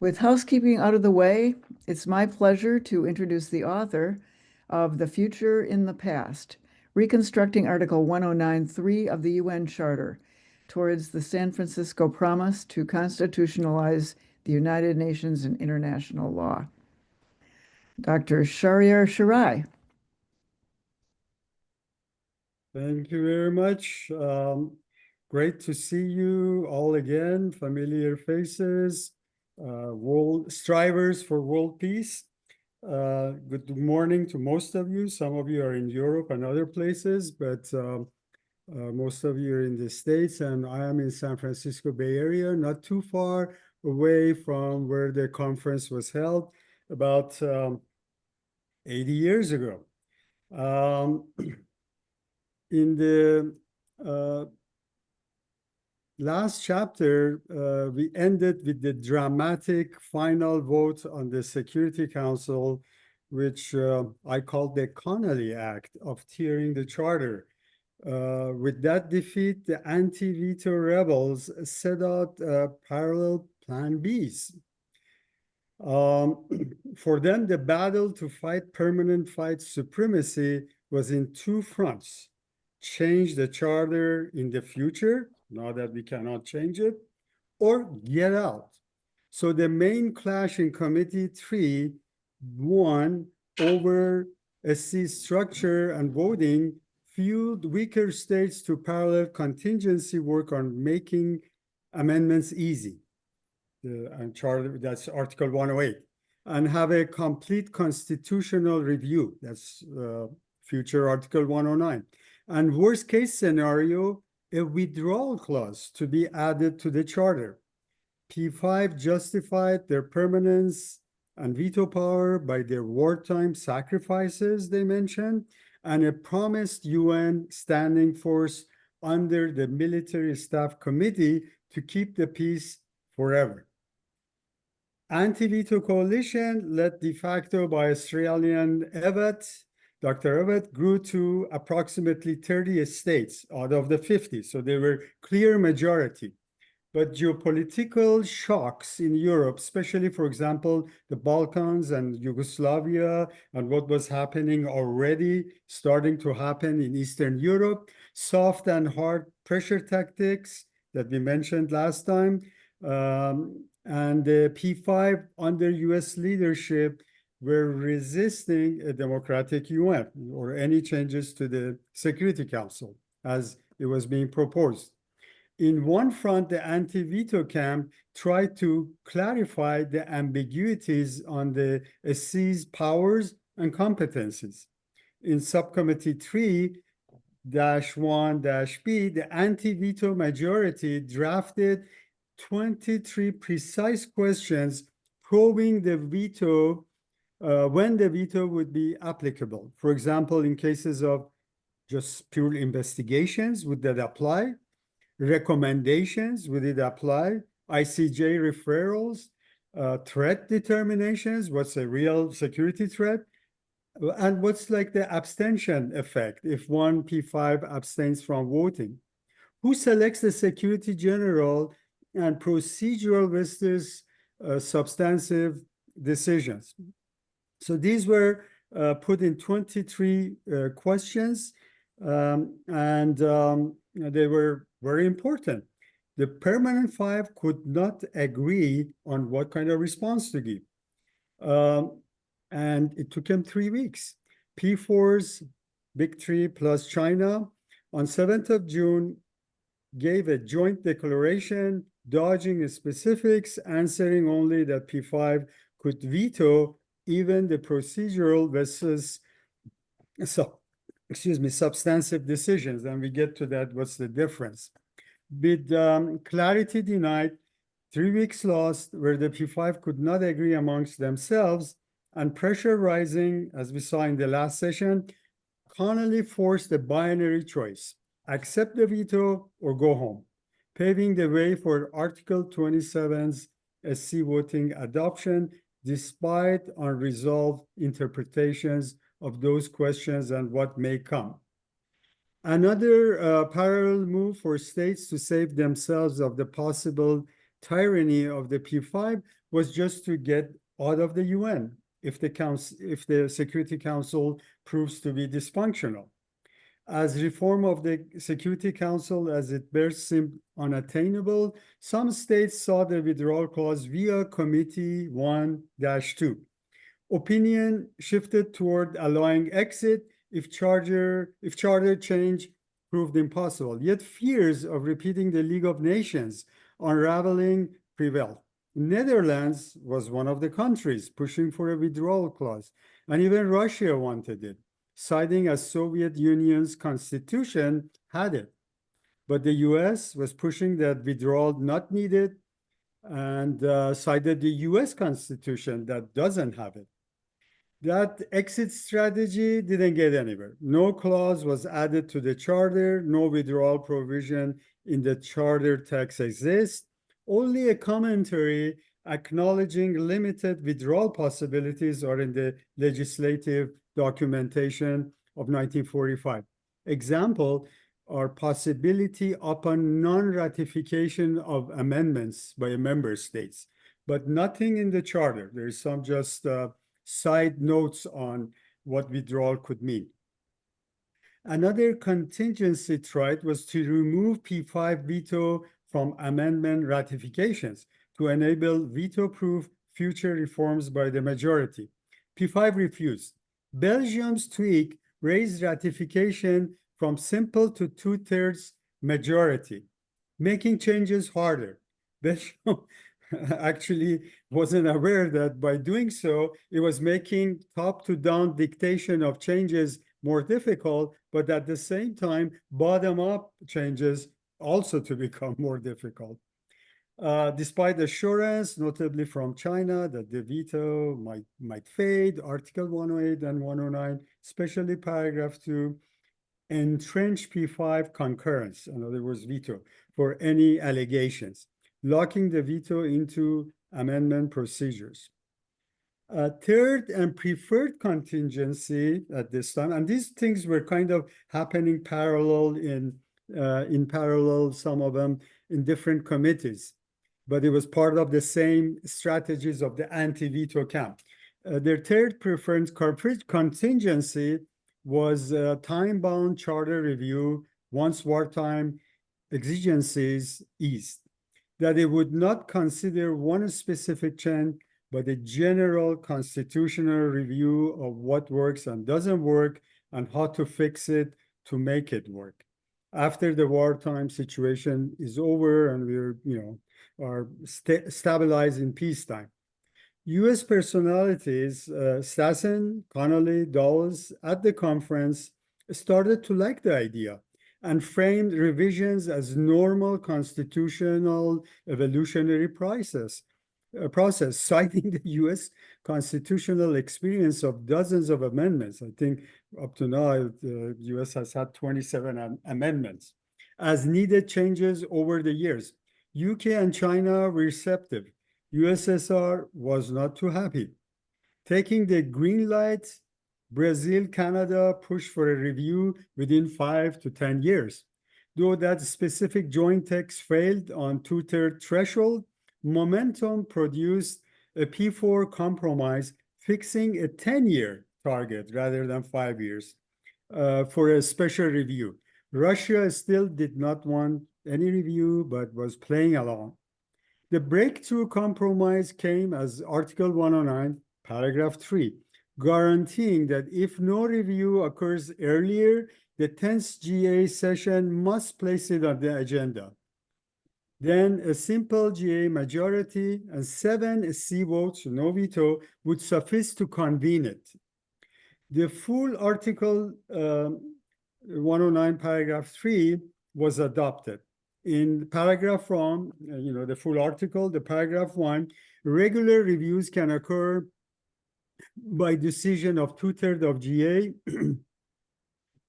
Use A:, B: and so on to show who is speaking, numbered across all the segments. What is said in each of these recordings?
A: With housekeeping out of the way, it's my pleasure to introduce the author of The Future in the Past, Reconstructing Article 109.3 of the UN Charter towards the San Francisco Promise to Constitutionalize the United Nations and International Law. Dr. Shahryar Shirai.
B: Thank you very much. Great to see you all again, familiar faces, world strivers for world peace. Good morning to most of you. Some of you are in Europe and other places, but most of you are in the States, and I am in San Francisco Bay Area, not too far away from where the conference was held about 80 years ago. In the last chapter, we ended with the dramatic final vote on the Security Council, which I called the Connolly Act of tearing the charter. With that defeat, the anti-veto rebels set out parallel plan Bs. For them, the battle to fight permanent fight supremacy was in two fronts: change the charter in the future, now that we cannot change it, or get out. So the main clash in Committee 3 won over SC structure and voting, fueled weaker states to parallel contingency work on making amendments easy. And charter, that's Article 108, and have a complete constitutional review. That's future Article 109. And worst case scenario, a withdrawal clause to be added to the charter. P5 justified their permanence and veto power by their wartime sacrifices they mentioned, and a promised UN standing force under the Military Staff Committee to keep the peace forever. Anti-veto coalition, led de facto by Australian Dr. Evatt, grew to approximately 30 states out of the 50, so they were clear majority. But geopolitical shocks in Europe, especially, for example, the Balkans and Yugoslavia, and what was happening already, starting to happen in Eastern Europe, soft and hard pressure tactics that we mentioned last time, and the P5 under US leadership were resisting a democratic UN or any changes to the Security Council as it was being proposed. In one front, the anti-veto camp tried to clarify the ambiguities on the SC's powers and competencies. In Subcommittee 3-1-B, the anti-veto majority drafted 23 precise questions probing the veto, when the veto would be applicable. For example, in cases of just pure investigations, would that apply? Recommendations, would it apply? ICJ referrals, threat determinations, what's a real security threat? And what's like the abstention effect if one P5 abstains from voting? Who selects the Secretary General, and procedural versus substantive decisions? So these were put in 23 questions, and they were very important. The permanent five could not agree on what kind of response to give. And it took them 3 weeks. P4's Big Three plus China on 7th of June gave a joint declaration, dodging the specifics, answering only that P5 could veto even the procedural versus substantive decisions. And we get to that, what's the difference? With clarity denied, 3 weeks lost, where the P5 could not agree amongst themselves, and pressure rising, as we saw in the last session, Connolly forced a binary choice: accept the veto or go home, paving the way for Article 27's SC voting adoption, despite unresolved interpretations of those questions and what may come. Another parallel move for states to save themselves of the possible tyranny of the P5 was just to get out of the UN if the Security Council proves to be dysfunctional. As reform of the Security Council as it bears seemed unattainable, some states saw the withdrawal clause via Committee 1-2. Opinion shifted toward allowing exit if charter change proved impossible. Yet fears of repeating the League of Nations unraveling prevailed. Netherlands was one of the countries pushing for a withdrawal clause, and even Russia wanted it, citing as Soviet Union's constitution had it. But the US was pushing that withdrawal not needed and cited the US constitution that doesn't have it. That exit strategy didn't get anywhere. No clause was added to the charter, no withdrawal provision in the charter text exists, only a commentary acknowledging limited withdrawal possibilities are in the legislative documentation of 1945. Example are possibility upon non-ratification of amendments by member states, but nothing in the charter. There is some just side notes on what withdrawal could mean. Another contingency tried was to remove P5 veto from amendment ratifications to enable veto-proof future reforms by the majority. P5 refused. Belgium's tweak raised ratification from simple to two-thirds majority, making changes harder. Belgium actually wasn't aware that by doing so, it was making top-to-down dictation of changes more difficult, but at the same time, bottom-up changes also to become more difficult. Despite assurance, notably from China, that the veto might fade, Article 108 and 109, especially paragraph 2, entrench P5 concurrence, in other words, veto, for any allegations, locking the veto into amendment procedures. Third and preferred contingency at this time, and these things were kind of happening parallel in parallel, some of them in different committees, but it was part of the same strategies of the anti-veto camp. Their third preference contingency was time-bound charter review once wartime exigencies eased, that it would not consider one specific change, but a general constitutional review of what works and doesn't work and how to fix it to make it work. After the wartime situation is over and we're, are stabilized in peacetime. U.S. personalities, Stassen, Connolly, Dulles, at the conference started to like the idea and framed revisions as normal constitutional evolutionary process, citing the U.S. constitutional experience of dozens of amendments. I think up to now, the U.S. has had 27 amendments as needed changes over the years. UK and China were receptive. USSR was not too happy. Taking the green light, Brazil, Canada pushed for a review within 5 to 10 years. Though that specific joint text failed on two-third threshold, momentum produced a P4 compromise fixing a 10-year target rather than 5 years for a special review. Russia still did not want any review, but was playing along. The breakthrough compromise came as Article 109, paragraph 3, guaranteeing that if no review occurs earlier, the 10th GA session must place it on the agenda. Then a simple GA majority and 7 C votes, no veto, would suffice to convene it. The full Article 109, paragraph 3 was adopted. In paragraph 1, the full article, the paragraph 1, regular reviews can occur by decision of two-thirds of GA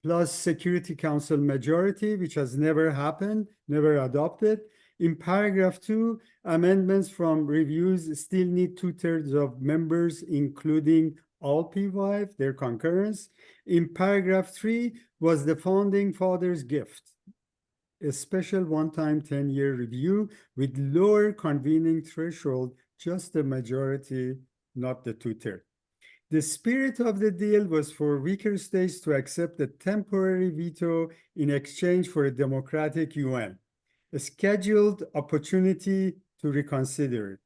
B: plus Security Council majority, which has never happened, never adopted. In paragraph 2, amendments from reviews still need two-thirds of members, including all P5, their concurrence. In paragraph 3 was the founding fathers' gift. a special one-time 10-year review with lower convening threshold, just the majority, not the two-thirds. The spirit of the deal was for weaker states to accept a temporary veto in exchange for a democratic UN, a scheduled opportunity to reconsider it.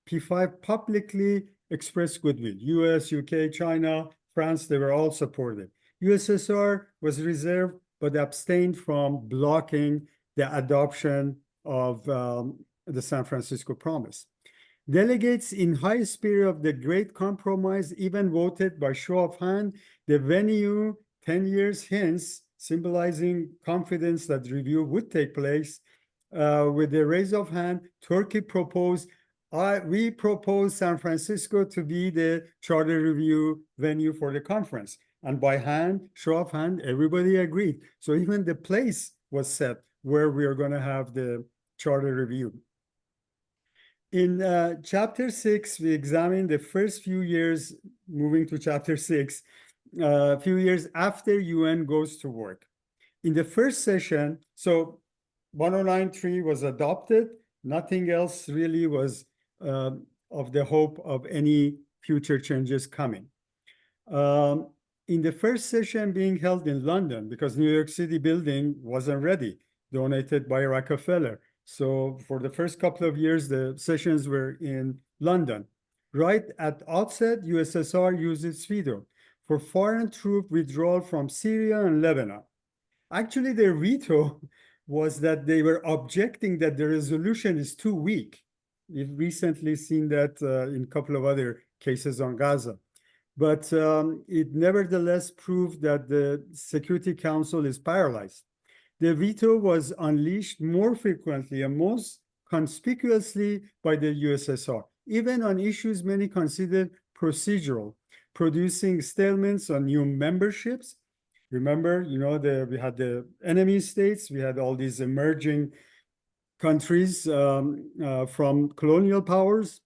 B: P5 publicly expressed goodwill. US, UK, China, France, they were all supportive. USSR was reserved but abstained from blocking the adoption of the San Francisco Promise. Delegates in high spirit of the Great Compromise even voted by show of hand the venue 10 years hence, symbolizing confidence that review would take place. With a raise of hand, Turkey proposed, we propose San Francisco to be the charter review venue for the conference. And by hand, show of hand, everybody agreed. So even the place was set where we are going to have the charter review. In chapter 6, we examine the first few years, moving to chapter 6, a few years after UN goes to work. In the first session, so 1093 was adopted, nothing else really was of the hope of any future changes coming. In the first session being held in London, because New York City building wasn't ready, donated by Rockefeller. So for the first couple of years, the sessions were in London. Right at outset, USSR used its veto for foreign troop withdrawal from Syria and Lebanon. Actually, their veto was that they were objecting that the resolution is too weak. We've recently seen that in a couple of other cases on Gaza. But it nevertheless proved that the Security Council is paralyzed. The veto was unleashed more frequently and most conspicuously by the USSR, even on issues many considered procedural, producing stalemates on new memberships. Remember, we had the enemy states, we had all these emerging countries from colonial powers.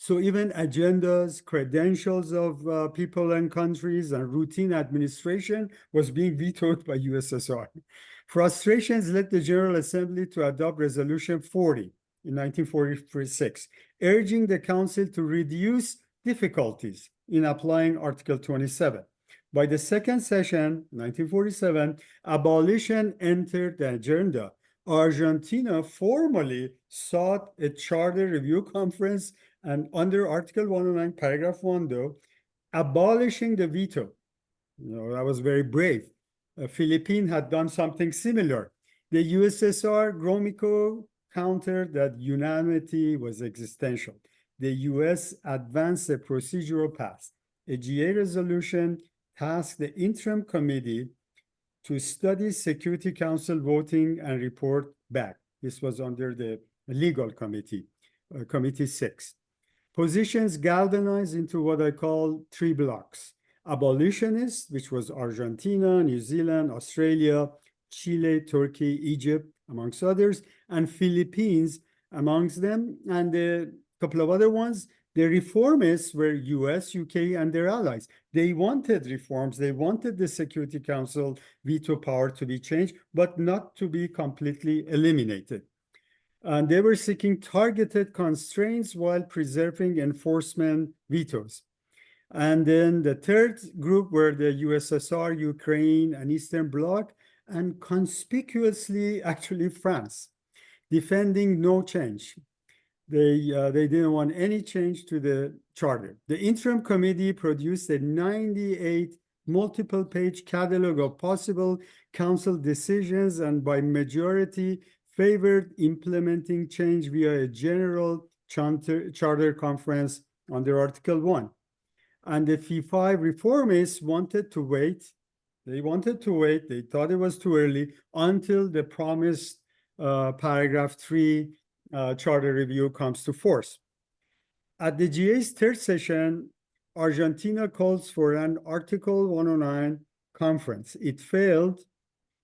B: So even agendas, credentials of people and countries, and routine administration was being vetoed by USSR. Frustrations led the General Assembly to adopt Resolution 40 in 1946, urging the Council to reduce difficulties in applying Article 27. By the second session, 1947, abolition entered the agenda. Argentina formally sought a charter review conference and under Article 109, paragraph 1, though, abolishing the veto. That was very brave. Philippines had done something similar. The USSR, Gromyko, countered that unanimity was existential. The US advanced a procedural path. A GA resolution tasked the interim committee to study Security Council voting and report back. This was under the legal committee, Committee 6. Positions galvanized into what I call three blocks. Abolitionists, which was Argentina, New Zealand, Australia, Chile, Turkey, Egypt, amongst others, and Philippines amongst them, and a couple of other ones. The reformists were US, UK, and their allies. They wanted reforms. They wanted the Security Council veto power to be changed, but not to be completely eliminated. And they were seeking targeted constraints while preserving enforcement vetoes. And then the third group were the USSR, Ukraine, and Eastern Bloc, and conspicuously, actually, France, defending no change. They didn't want any change to the charter. The interim committee produced a 98 multiple-page catalog of possible council decisions and by majority favored implementing change via a general charter conference under Article 1. And the P5 reformists wanted to wait. They wanted to wait. They thought it was too early until the promised paragraph 3 charter review comes to force. At the GA's third session, Argentina calls for an Article 109 conference. It failed,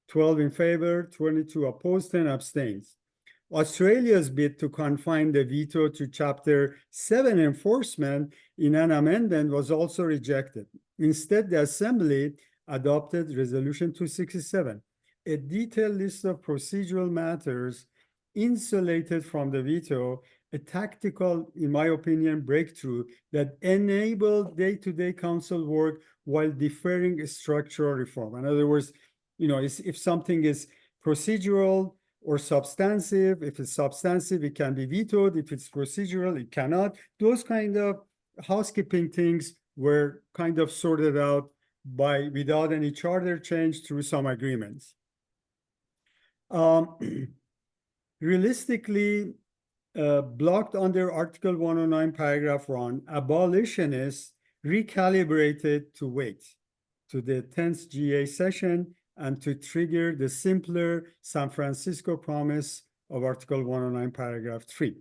B: 12 in favor, 22 opposed, and abstains. Australia's bid to confine the veto to Chapter 7 enforcement in an amendment was also rejected. Instead, the Assembly adopted Resolution 267, a detailed list of procedural matters insulated from the veto, a tactical, in my opinion, breakthrough that enabled day-to-day council work while deferring structural reform. In other words, if something is procedural or substantive, if it's substantive, it can be vetoed. If it's procedural, it cannot. Those kind of housekeeping things were kind of sorted out without any charter change through some agreements. Realistically, blocked under Article 109, Paragraph 1, abolitionists recalibrated to wait to the 10th GA session and to trigger the simpler San Francisco promise of Article 109, Paragraph 3.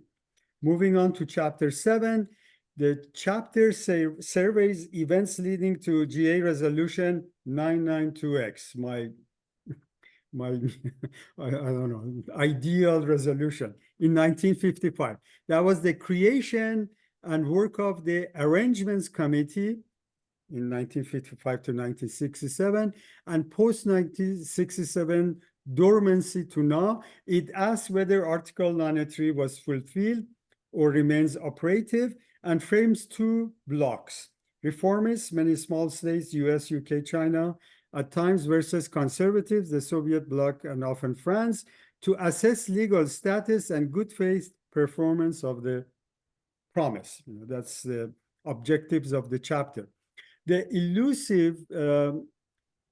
B: Moving on to Chapter 7, the chapter surveys events leading to GA Resolution 992X, my I don't know, ideal resolution in 1955. That was the creation and work of the Arrangements Committee in 1955 to 1967, and post-1967 dormancy to now. It asked whether Article 93 was fulfilled or remains operative, and frames two blocks: reformists, many small states, US, UK, China, at times, versus conservatives, the Soviet bloc, and often France, to assess legal status and good faith performance of the promise. That's the objectives of the chapter. The elusive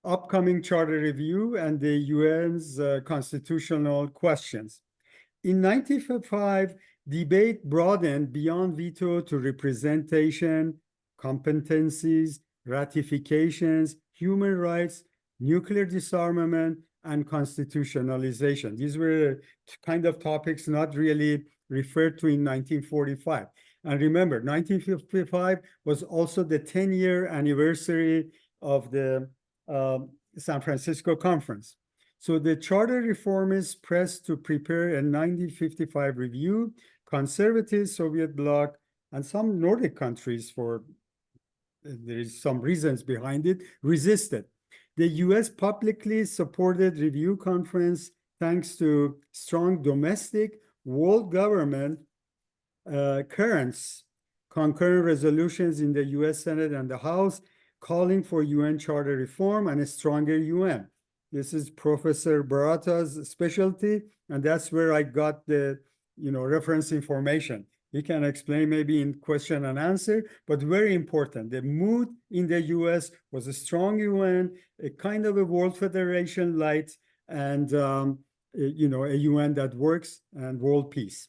B: upcoming charter review and the UN's constitutional questions. In 1955, debate broadened beyond veto to representation, competencies, ratifications, human rights, nuclear disarmament, and constitutionalization. These were kind of topics not really referred to in 1945. And remember, 1955 was also the 10-year anniversary of the San Francisco Conference. So the charter reformists pressed to prepare a 1955 review. Conservatives, Soviet bloc, and some Nordic countries, there is some reasons behind it, resisted. The US publicly supported review conference thanks to strong domestic world government currents, concurrent resolutions in the US Senate and the House calling for UN charter reform and a stronger UN. This is Professor Barata's specialty, and that's where I got the reference information. He can explain maybe in question and answer, but very important. The mood in the US was a strong UN, a kind of a world federation light, and a UN that works, and world peace.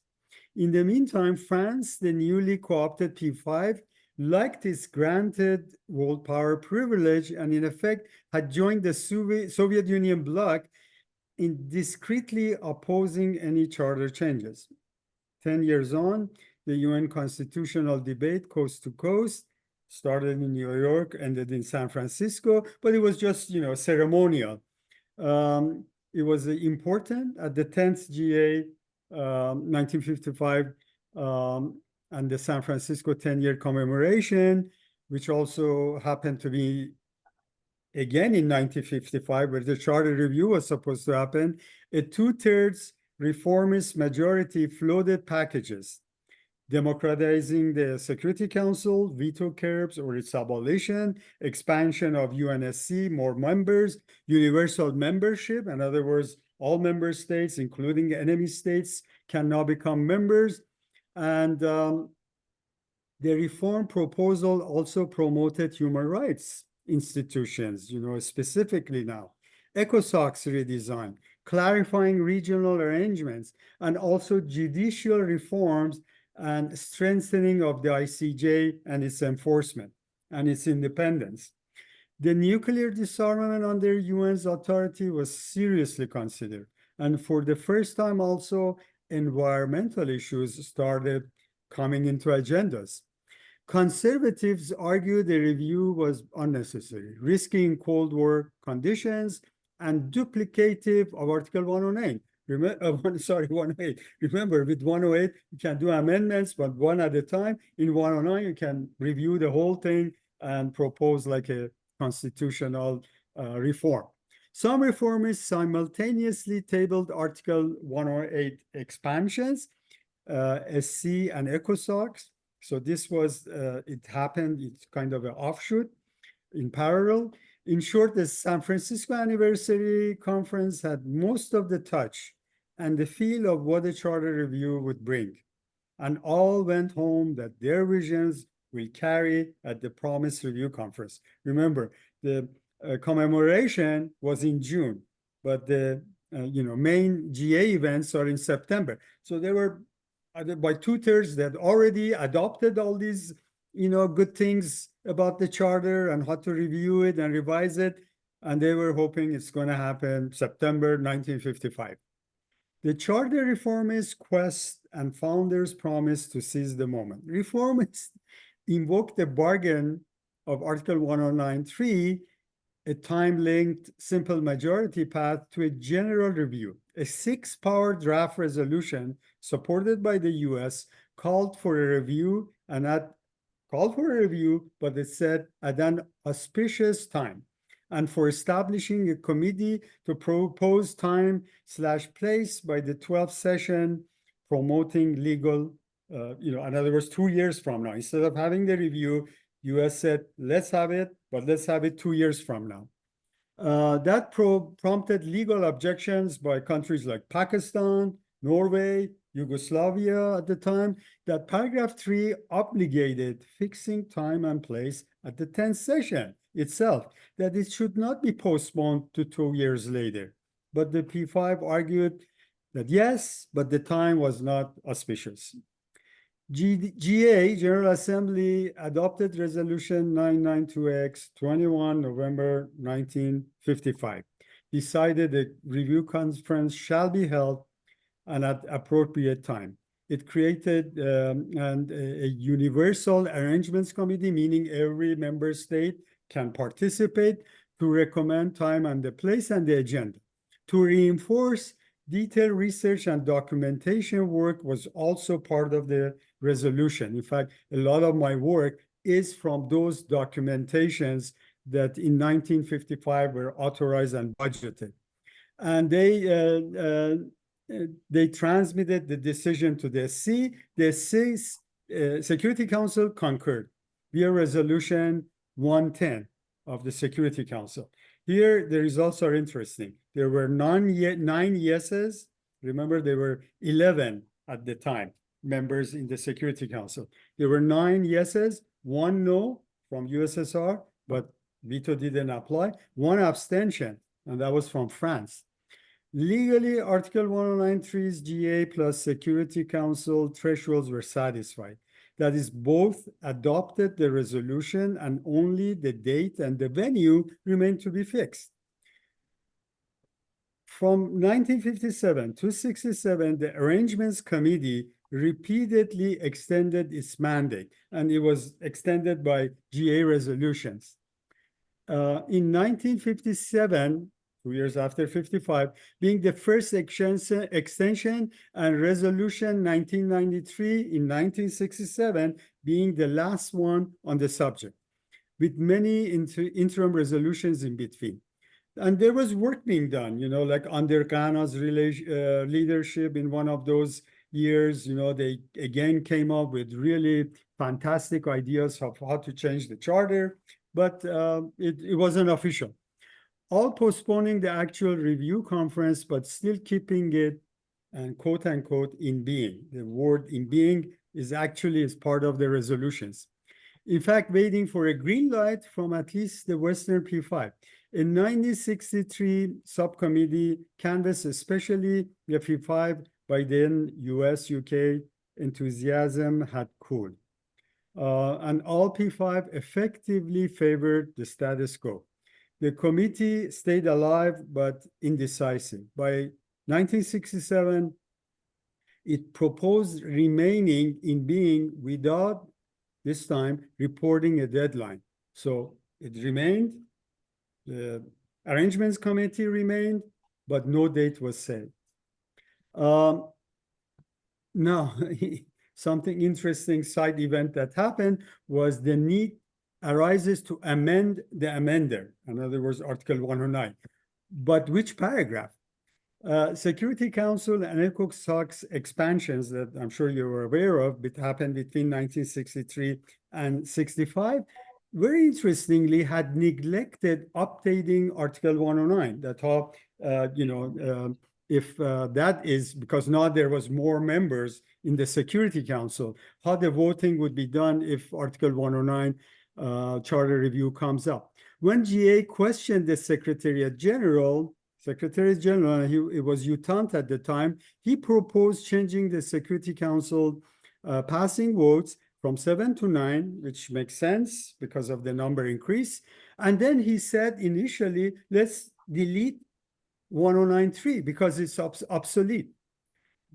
B: In the meantime, France, the newly co-opted P5, liked its granted world power privilege and in effect had joined the Soviet Union bloc in discreetly opposing any charter changes. 10 years on, the UN constitutional debate coast to coast started in New York, ended in San Francisco, but it was just, ceremonial. It was important at the 10th GA, 1955, and the San Francisco 10-year commemoration, which also happened to be again in 1955, where the charter review was supposed to happen. A 2/3 reformist majority floated packages democratizing the Security Council, veto curbs or its abolition, expansion of UNSC, more members, universal membership. In other words, all member states, including enemy states, can now become members. And the reform proposal also promoted human rights institutions, specifically now. ECOSOC's redesign, clarifying regional arrangements, and also judicial reforms and strengthening of the ICJ and its enforcement and its independence. The nuclear disarmament under UN's authority was seriously considered. And for the first time also, environmental issues started coming into agendas. Conservatives argued the review was unnecessary, risking Cold War conditions and duplicative of Article 109. 108. Remember, with 108, you can do amendments, but one at a time. In 109, you can review the whole thing and propose like a constitutional reform. Some reformists simultaneously tabled Article 108 expansions, SC and ECOSOX. So this was, it happened, it's kind of an offshoot in parallel. In short, the San Francisco Anniversary Conference had most of the touch and the feel of what a charter review would bring. And all went home that their visions will carry at the promised review conference. Remember, the commemoration was in June, but the main GA events are in September. So they were by 2/3 that already adopted all these good things about the charter and how to review it and revise it, and they were hoping it's going to happen September 1955. The charter reformists' quest and founders' promise to seize the moment. Reformists invoked the bargain of Article 109.3, a time-linked simple majority path to a general review. A 6-power draft resolution supported by the US called for a review but it said at an auspicious time, and for establishing a committee to propose time/place by the 12th session, promoting legal, in other words, 2 years from now. Instead of having the review, US said, let's have it, but let's have it 2 years from now. That prompted legal objections by countries like Pakistan, Norway, Yugoslavia at the time, that paragraph 3 obligated fixing time and place at the 10th session itself, that it should not be postponed to 2 years later. But the P5 argued that yes, but the time was not auspicious. GA, General Assembly, adopted Resolution 992X, 21 November 1955, decided a review conference shall be held and at appropriate time. It created a universal arrangements committee, meaning every member state can participate, to recommend time and the place and the agenda. To reinforce detailed research and documentation work was also part of the resolution. In fact, a lot of my work is from those documentations that in 1955 were authorized and budgeted. And they transmitted the decision to the SC. The SC Security Council concurred via resolution 110 of the Security Council. Here, the results are interesting. There were 9 yeses. Remember, there were 11 at the time, members in the Security Council. There were 9 yeses, 1 no from USSR, but veto didn't apply, 1 abstention, and that was from France. Legally, Article 109.3's GA plus Security Council thresholds were satisfied. That is, both adopted the resolution and only the date and the venue remained to be fixed. From 1957 to 67, the Arrangements Committee repeatedly extended its mandate, and it was extended by GA resolutions. In 1957, 2 years after 55, being the first extension, and Resolution 1993 in 1967 being the last one on the subject, with many interim resolutions in between. And there was work being done, like under Ghana's leadership in one of those years, they again came up with really fantastic ideas of how to change the charter, but it wasn't official. All postponing the actual review conference, but still keeping it, and quote unquote, in being. The word in being is part of the resolutions. In fact, waiting for a green light from at least the Western P5. In 1963 subcommittee canvassed especially the P5, by then US, UK enthusiasm had cooled. And all P5 effectively favored the status quo. The committee stayed alive, but indecisive. By 1967, it proposed remaining in being without, this time, reporting a deadline. So it remained, the Arrangements Committee remained, but no date was set. Now, something interesting side event that happened was the need arises to amend the amender. In other words, Article 109. But which paragraph? Security Council and ECOC SOX expansions that I'm sure you're aware of, it happened between 1963 and 65, very interestingly had neglected updating Article 109. That how, if that is because now there was more members in the Security Council, how the voting would be done if Article 109 charter review comes up. When GA questioned the Secretary General, it was Utant at the time, he proposed changing the Security Council passing votes from 7 to 9, which makes sense because of the number increase. And then he said initially, let's delete 1093 because it's obsolete.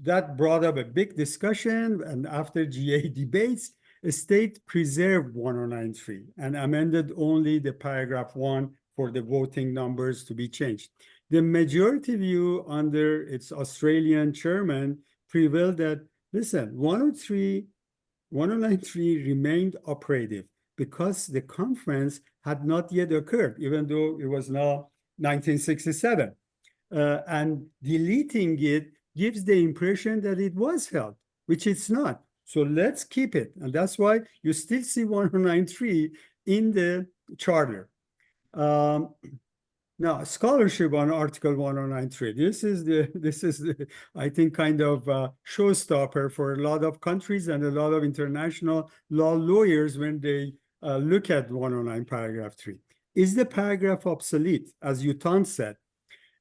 B: That brought up a big discussion, and after GA debates, a state preserved 1093 and amended only the paragraph 1 for the voting numbers to be changed. The majority view under its Australian chairman prevailed that, listen, 1093 remained operative because the conference had not yet occurred, even though it was now 1967. And deleting it gives the impression that it was held, which it's not. So let's keep it. And that's why you still see 1093 in the charter. Now, scholarship on Article 1093. This is the I think, kind of showstopper for a lot of countries and a lot of international law lawyers when they look at 109 paragraph 3. Is the paragraph obsolete, as Utan said?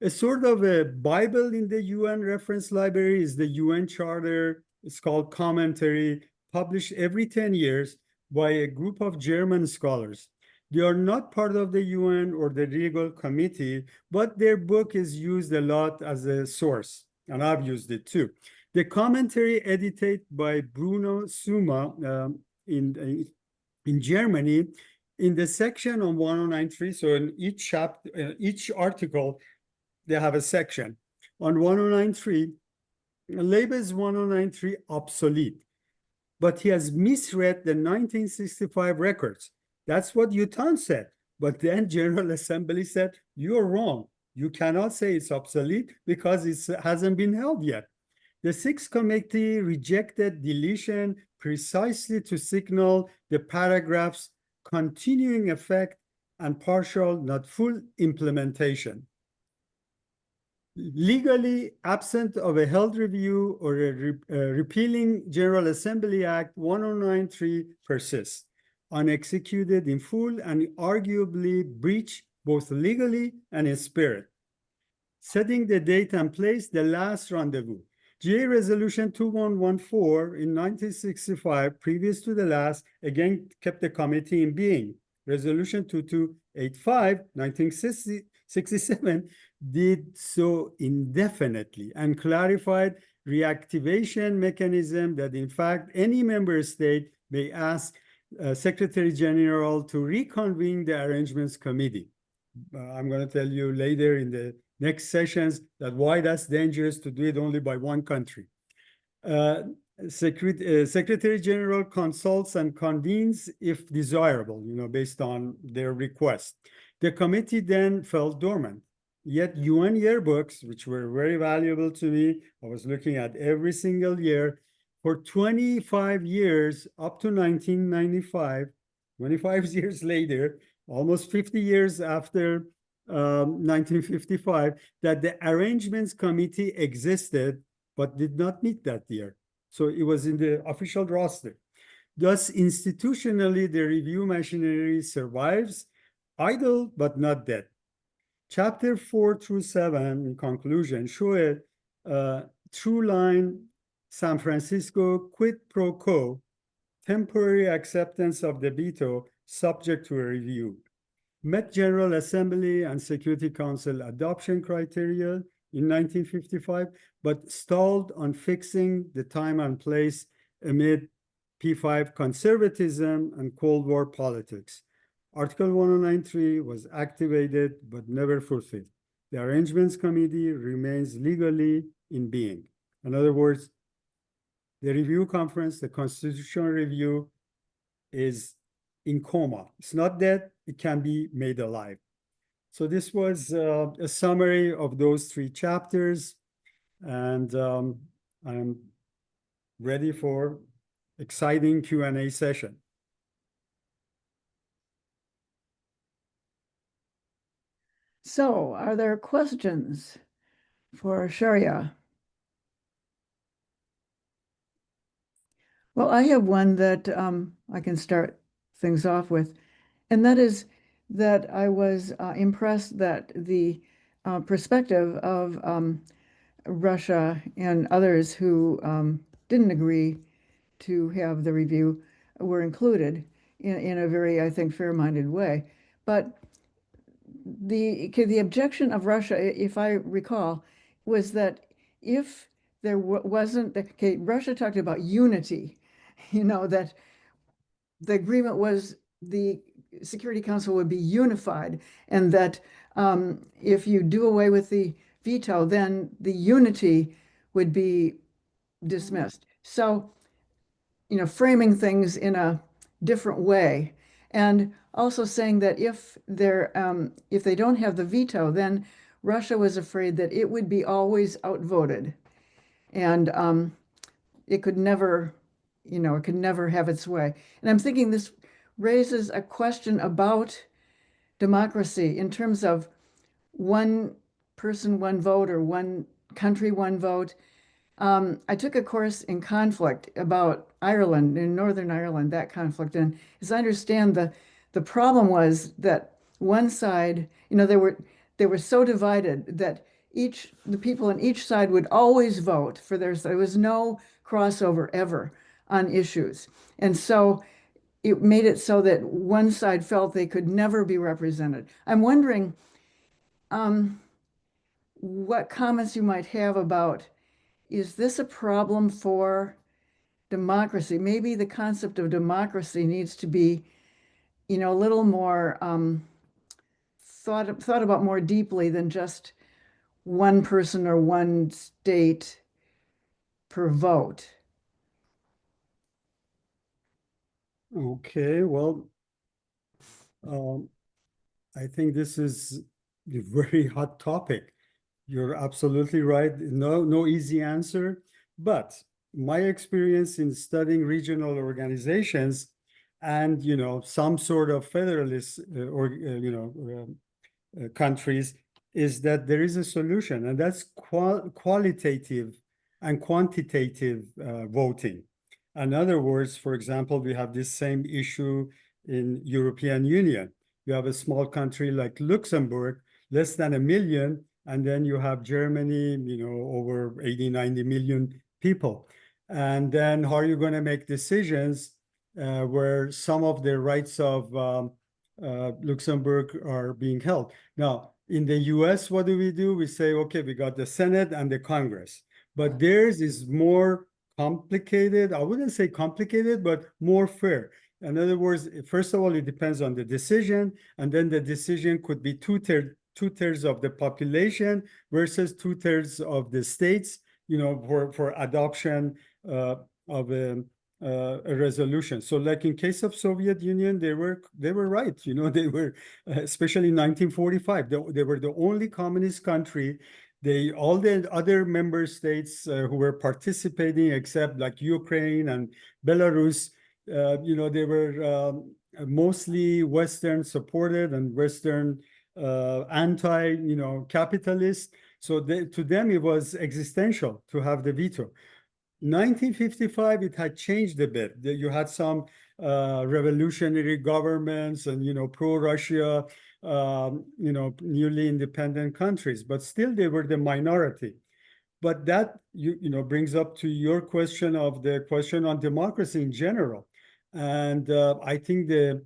B: A sort of a Bible in the UN reference library is the UN Charter. It's called Commentary, published every 10 years by a group of German scholars. They are not part of the UN or the legal committee, but their book is used a lot as a source, and I've used it too. The commentary edited by Bruno Suma in Germany, in the section on 1093, so in each chapter, each article, they have a section on 1093, labels 1093 obsolete, but he has misread the 1965 records. That's what Utan said. But then General Assembly said, you're wrong. You cannot say it's obsolete because it hasn't been held yet. The Sixth Committee rejected deletion precisely to signal the paragraph's continuing effect and partial, not full implementation. Legally absent of a held review or a repealing General Assembly Act 1093 persists, unexecuted in full and arguably breached both legally and in spirit. Setting the date and place, the last rendezvous. GA Resolution 2114 in 1965, previous to the last, again kept the committee in being. Resolution 2285, 1967, did so indefinitely and clarified reactivation mechanism that in fact any member state may ask Secretary General to reconvene the arrangements committee. I'm going to tell you later in the next sessions that why that's dangerous to do it only by one country. Secretary General consults and convenes if desirable, based on their request. The committee then fell dormant. Yet UN yearbooks, which were very valuable to me, I was looking at every single year, for 25 years, up to 1995, 25 years later, almost 50 years after 1955, that the arrangements committee existed, but did not meet that year. So it was in the official roster. Thus, institutionally, the review machinery survives, idle, but not dead. Chapter 4 through 7, in conclusion, show a true line San Francisco quid pro quo, temporary acceptance of the veto subject to a review. Met General Assembly and Security Council adoption criteria in 1955, but stalled on fixing the time and place amid P5 conservatism and Cold War politics. Article 1093 was activated but never fulfilled. The Arrangements Committee remains legally in being. In other words, the review conference, the constitutional review, is in coma. It's not dead, it can be made alive. So this was a summary of those 3 chapters, and I'm ready for exciting Q&A session.
A: So, are there questions for Sharia? Well, I have one that I can start things off with, and that is that I was impressed that the perspective of Russia and others who didn't agree to have the review were included in a very, I think, fair-minded way. But the objection of Russia, if I recall, was that if there wasn't, okay, Russia talked about unity, that the agreement was the Security Council would be unified, and that if you do away with the veto, then the unity would be dismissed. So, framing things in a different way, and also saying that if they don't have the veto, then Russia was afraid that it would be always outvoted, and it could never, it could never have its way. And I'm thinking this raises a question about democracy in terms of one person, one vote, or one country, one vote. I took a course in conflict about Ireland, in Northern Ireland, that conflict. And as I understand, the problem was that one side, they were so divided that the people on each side would always vote for theirs. There was no crossover ever on issues. And so it made it so that one side felt they could never be represented. I'm wondering what comments you might have about, is this a problem for democracy? Maybe the concept of democracy needs to be, a little more thought about more deeply than just one person or one state per vote.
B: Okay, well, I think this is a very hot topic. You're absolutely right. No easy answer. But my experience in studying regional organizations and, some sort of federalist countries is that there is a solution, and that's qualitative and quantitative voting. In other words, for example, we have this same issue in European Union. You have a small country like Luxembourg, less than 1 million, and then you have Germany, over 80, 90 million people. And then how are you going to make decisions where some of the rights of Luxembourg are being held? Now, in the US, what do? We say, okay, we got the Senate and the Congress, but theirs is more complicated. I wouldn't say complicated, but more fair. In other words, first of all, it depends on the decision, and then the decision could be two-thirds of the population versus two-thirds of the states, for adoption of a resolution. So like in case of Soviet Union, they were right. They were, especially in 1945, they were the only communist country. All the other member states who were participating, except like Ukraine and Belarus, they were mostly Western supported and Western anti, capitalist. So to them, it was existential to have the veto. 1955, it had changed a bit. You had some revolutionary governments and, pro-Russia, newly independent countries, but still they were the minority. But that, brings up to your question of the question on democracy in general. And I think the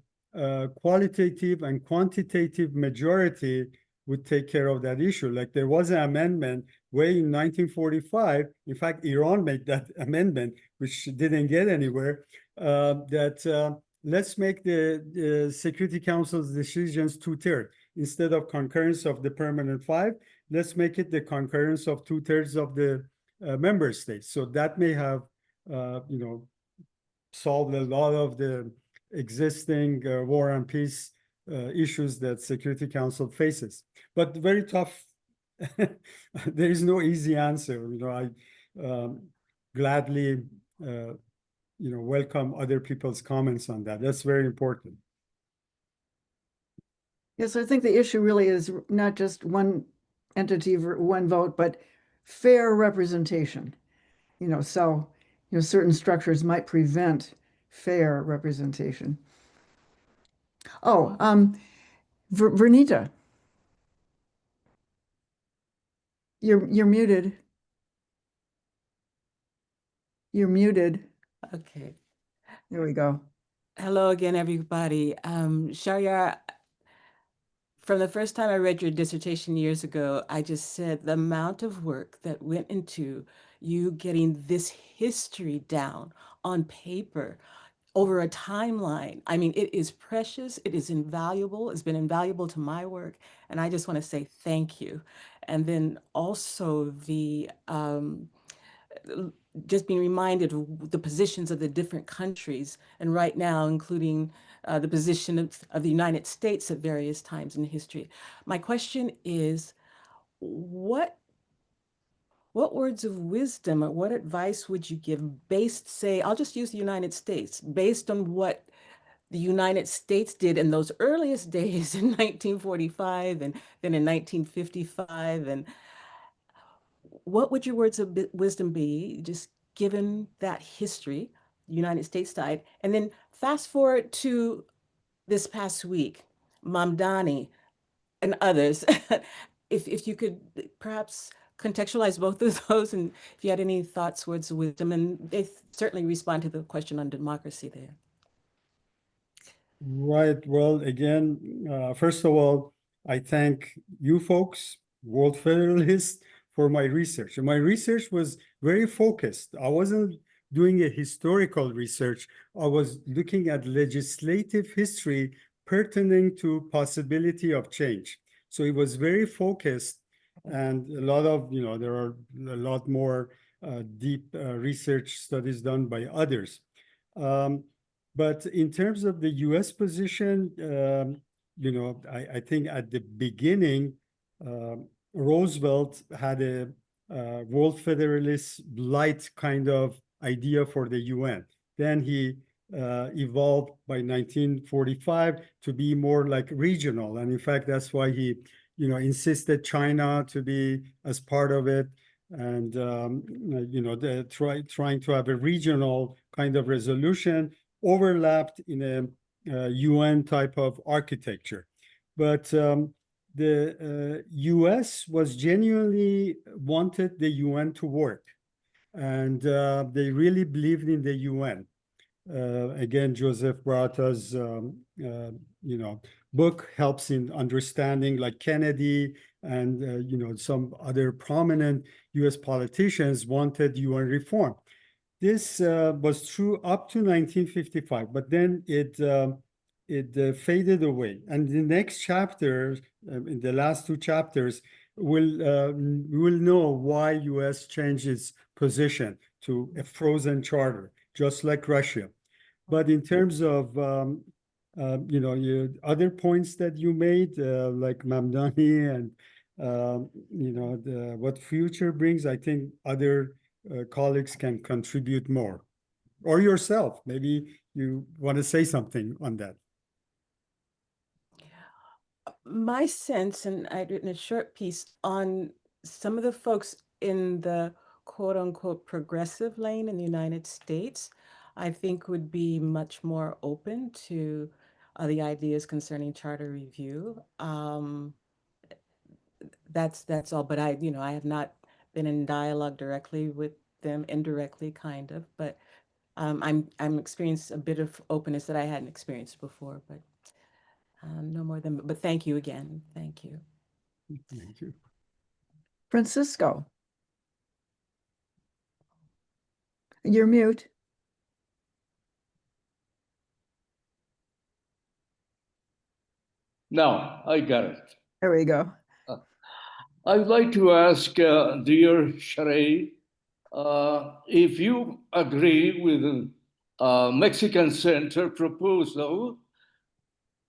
B: qualitative and quantitative majority would take care of that issue. Like there was an amendment way in 1945. In fact, Iran made that amendment, which didn't get anywhere, that let's make the Security Council's decisions two-thirds. Instead of concurrence of the permanent 5, let's make it the concurrence of two-thirds of the member states. So that may have, solved a lot of the existing war and peace issues that Security Council faces. But very tough. There is no easy answer. I gladly welcome other people's comments on that. That's very important.
A: Yes, I think the issue really is not just one entity, one vote, but fair representation. So certain structures might prevent fair representation. Oh, Vernita, you're muted. You're muted.
C: Okay.
A: There we go.
C: Hello again, everybody. Sharyar, from the first time I read your dissertation years ago, I just said the amount of work that went into you getting this history down on paper over a timeline. I mean, it is precious. It is invaluable. It's been invaluable to my work. And I just want to say thank you. And then also just being reminded of the positions of the different countries, and right now, including the position of the United States at various times in history. My question is, what words of wisdom or what advice would you give based, say, I'll just use the United States, based on what the United States did in those earliest days in 1945 and then in 1955, and what would your words of wisdom be, just given that history, United States side, and then fast forward to this past week, Mamdani and others, if you could perhaps contextualize both of those, and if you had any thoughts, words of wisdom, and they certainly respond to the question on democracy there.
B: Right. Well, again, first of all, I thank you folks, World Federalists, for my research. And my research was very focused. I wasn't doing a historical research. I was looking at legislative history pertaining to possibility of change. So it was very focused, and a lot of, there are a lot more deep research studies done by others. But in terms of the US position, I think at the beginning, Roosevelt had a World Federalist light kind of idea for the UN. Then he evolved by 1945 to be more like regional. And in fact, that's why he, insisted China to be as part of it. And, trying to have a regional kind of resolution overlapped in a UN type of architecture. But the US was genuinely wanted the UN to work. And they really believed in the UN. Again, Joseph Barata's book helps in understanding, like Kennedy and some other prominent US politicians wanted UN reform. This was true up to 1955, but then it faded away. And the next chapter, in the last two chapters, we will know why US changed its position to a frozen charter, just like Russia. But in terms of other points that you made, like Mamdani and what future brings, I think other colleagues can contribute more, or yourself. Maybe you want to say something on that.
C: My sense, and I'd written a short piece on some of the folks in the quote unquote progressive lane in the United States, I think would be much more open to the ideas concerning charter review. That's all, but I have not been in dialogue directly with them, indirectly kind of, but I'm experiencing a bit of openness that I hadn't experienced before, but no more than, but thank you again. Thank you.
B: Thank you.
A: Francisco, you're mute.
D: Now, I got it.
A: There we go.
D: I would like to ask dear Sharei, if you agree with the Mexican Center proposal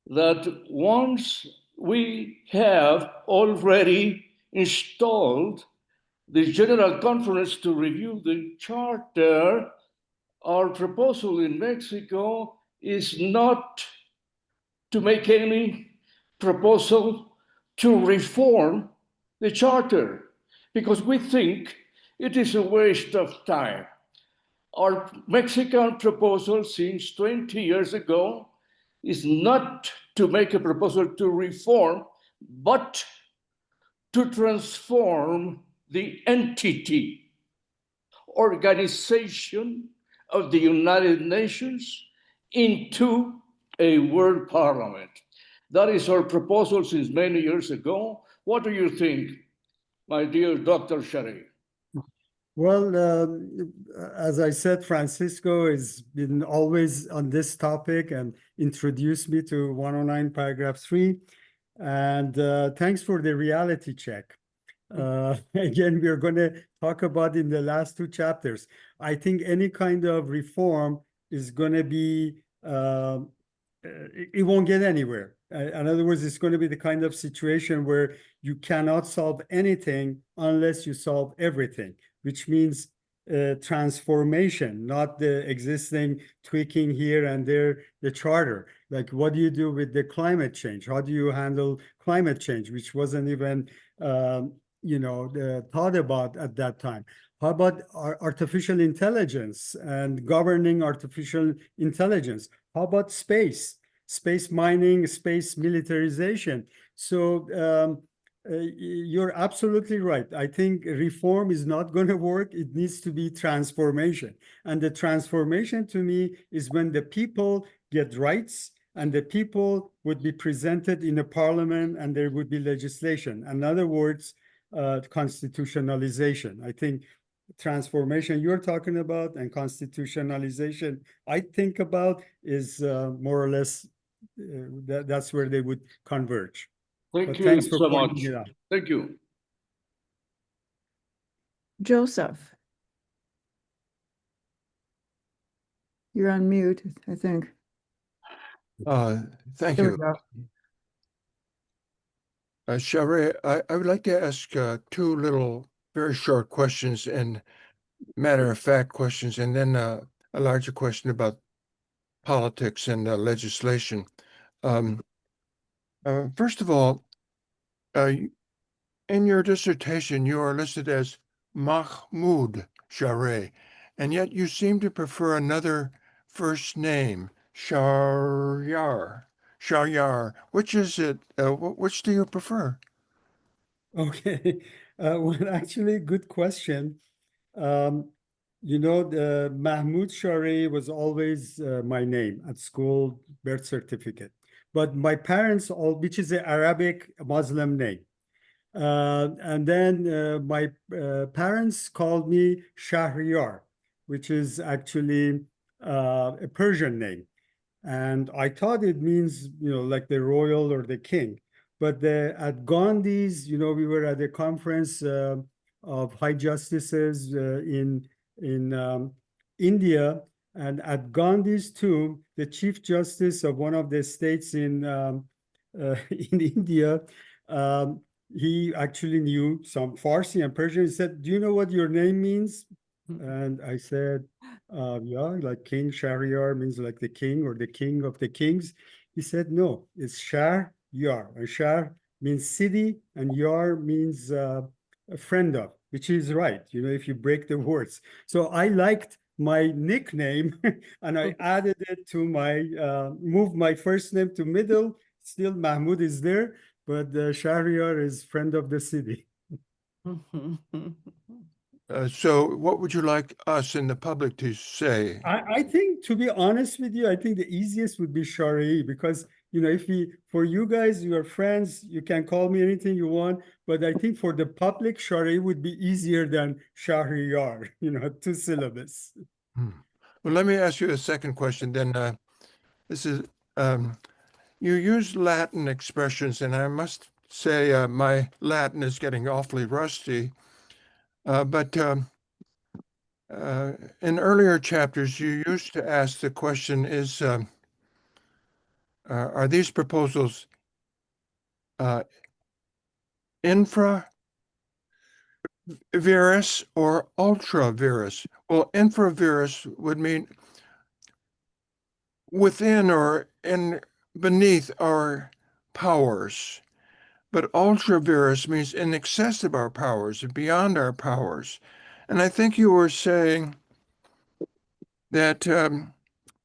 D: that once we have already installed the General Conference to review the charter, our proposal in Mexico is not to make any proposal to reform the charter, because we think it is a waste of time. Our Mexican proposal since 20 years ago is not to make a proposal to reform, but to transform the entity, organization of the United Nations into a world parliament. That is our proposal since many years ago. What do you think, my dear Dr. Sharif?
B: Well, as I said, Francisco has been always on this topic and introduced me to 109 paragraph 3. And thanks for the reality check. Again, we're going to talk about in the last two chapters. I think any kind of reform is going to be, it won't get anywhere. In other words, it's going to be the kind of situation where you cannot solve anything unless you solve everything, which means transformation, not the existing tweaking here and there, the charter. Like, what do you do with the climate change? How do you handle climate change, which wasn't even thought about at that time? How about artificial intelligence and governing artificial intelligence? How about space mining, space militarization? So you're absolutely right. I think reform is not going to work. It needs to be transformation. And the transformation to me is when the people get rights and the people would be presented in a parliament and there would be legislation. In other words, constitutionalization. I think transformation you're talking about and constitutionalization I think about is more or less that's where they would converge.
D: Thank
B: But
D: you
B: thanks for
D: so
B: pointing
D: much.
B: it out.
D: Thank you.
A: Joseph, you're on mute, I think.
E: Thank
A: There we
E: you.
A: go.
E: Shari, I would like to ask two little very short questions and matter-of-fact questions, and then a larger question about politics and legislation. First of all, in your dissertation, you are listed as Mahmoud Shari, and yet you seem to prefer another first name, Sharyar. Which is it? Which do you prefer?
B: Okay. Well, actually, good question. The Mahmoud Shari was always my name at school, birth certificate. But my parents, which is an Arabic Muslim name. And then my parents called me Shahriyar, which is actually a Persian name. And I thought it means, like the royal or the king. But at Gandhi's, we were at a conference of high justices in India. And at Gandhi's tomb, the chief justice of one of the states in India, he actually knew some Farsi and Persian. He said, "Do you know what your name means?" And I said, yeah, like King Shahryar means like the king or the king of the kings. He said, no, it's Shahr Yar. And Shahr means city and Yar means a friend of, which is right, if you break the words. So I liked my nickname and I added it to moved my first name to middle. Still Mahmoud is there, but Shahryar is friend of the city.
E: So what would you like us in the public to say?
B: I think, to be honest with you, I think the easiest would be Shari, because for you guys, your friends, you can call me anything you want. But I think for the public, Shari would be easier than Shahriyar, 2 syllables.
E: Well, let me ask you a second question then. This is, you use Latin expressions, and I must say my Latin is getting awfully rusty. But in earlier chapters, you used to ask the question, is are these proposals infra virus or ultra virus? Well, infra virus would mean within or in beneath our powers. But ultra virus means in excess of our powers, beyond our powers. And I think you were saying that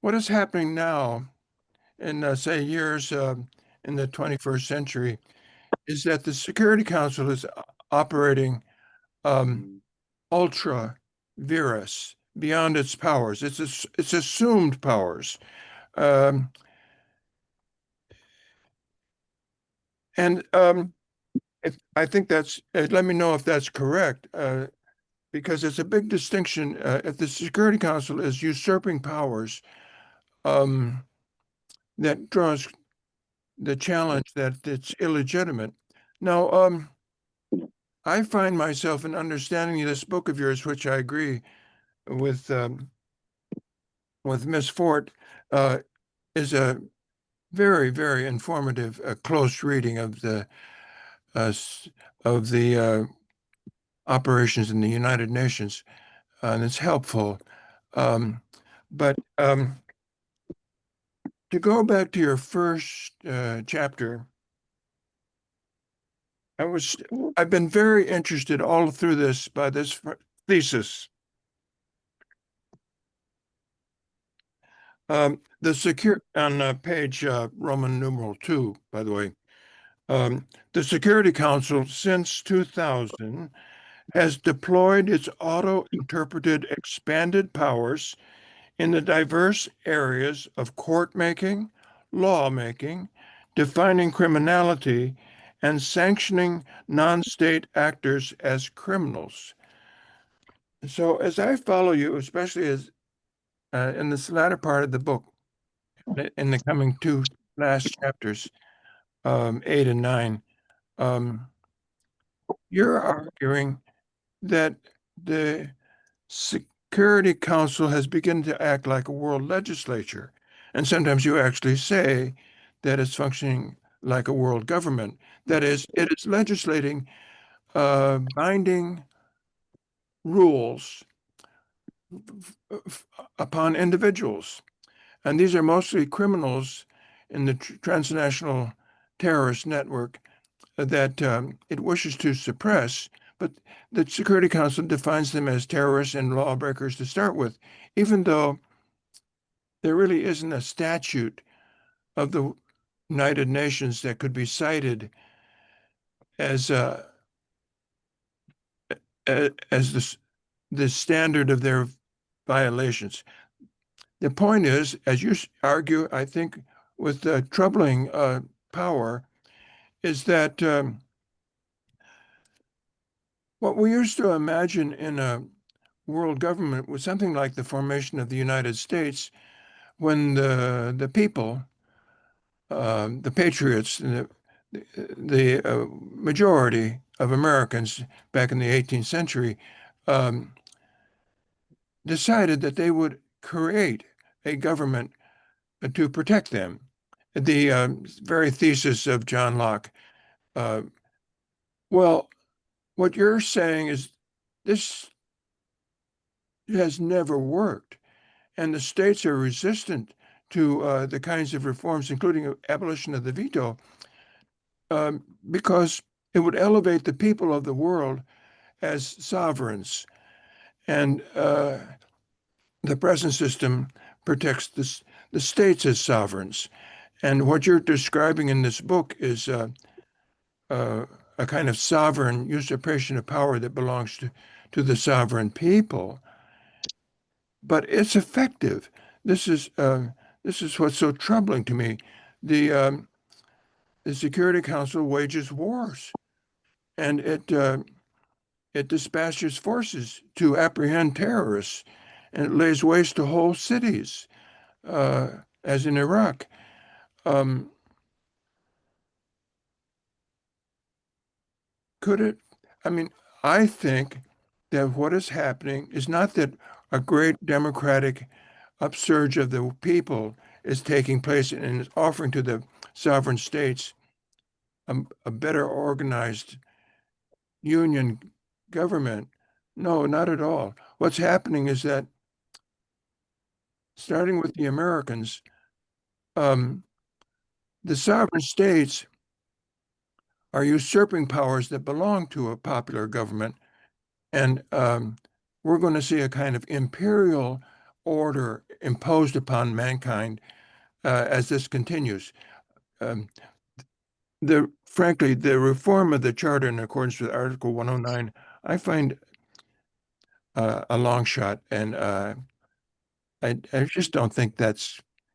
E: what is happening now in, say, years in the 21st century is that the Security Council is operating ultra virus beyond its powers. It's assumed powers. Um, and I think that's, let me know if that's correct, because it's a big distinction. If the Security Council is usurping powers, that draws the challenge that it's illegitimate. Now, I find myself in understanding this book of yours, which I agree with Miss Fort, is a very, very informative, close reading of the operations in the United Nations, and it's helpful. But to go back to your first chapter, I've been very interested all through this by this thesis. On page Roman numeral 2, by the way, the Security Council since 2000 has deployed its auto-interpreted expanded powers in the diverse areas of court making, law making, defining criminality, and sanctioning non-state actors as criminals. So as I follow you, especially as in this latter part of the book, in the coming two last chapters, 8 and 9, you're arguing that the Security Council has begun to act like a world legislature. And sometimes you actually say that it's functioning like a world government. That is, it is legislating binding rules upon individuals. And these are mostly criminals in the transnational terrorist network that it wishes to suppress, but the Security Council defines them as terrorists and lawbreakers to start with, even though there really isn't a statute of the United Nations that could be cited as the standard of their violations. The point is, as you argue, I think with troubling power, is that what we used to imagine in a world government was something like the formation of the United States when the people, the patriots, the majority of Americans back in the 18th century decided that they would create a government to protect them. The very thesis of John Locke. Well, what you're saying is this has never worked, and the states are resistant to the kinds of reforms, including abolition of the veto, because it would elevate the people of the world as sovereigns. And the present system protects the states as sovereigns. And what you're describing in this book is a kind of sovereign usurpation of power that belongs to the sovereign people. But it's effective. This is what's so troubling to me. The Security Council wages wars, and it dispatches forces to apprehend terrorists, and it lays waste to whole cities, as in Iraq. Could it? I mean, I think that what is happening is not that a great democratic upsurge of the people is taking place and is offering to the sovereign states a better organized union government. No, not at all. What's happening is that, starting with the Americans, the sovereign states are usurping powers that belong to a popular government. And we're going to see a kind of imperial order imposed upon mankind as this continues. Frankly, the reform of the Charter in accordance with Article 109, I find a long shot, and I just don't think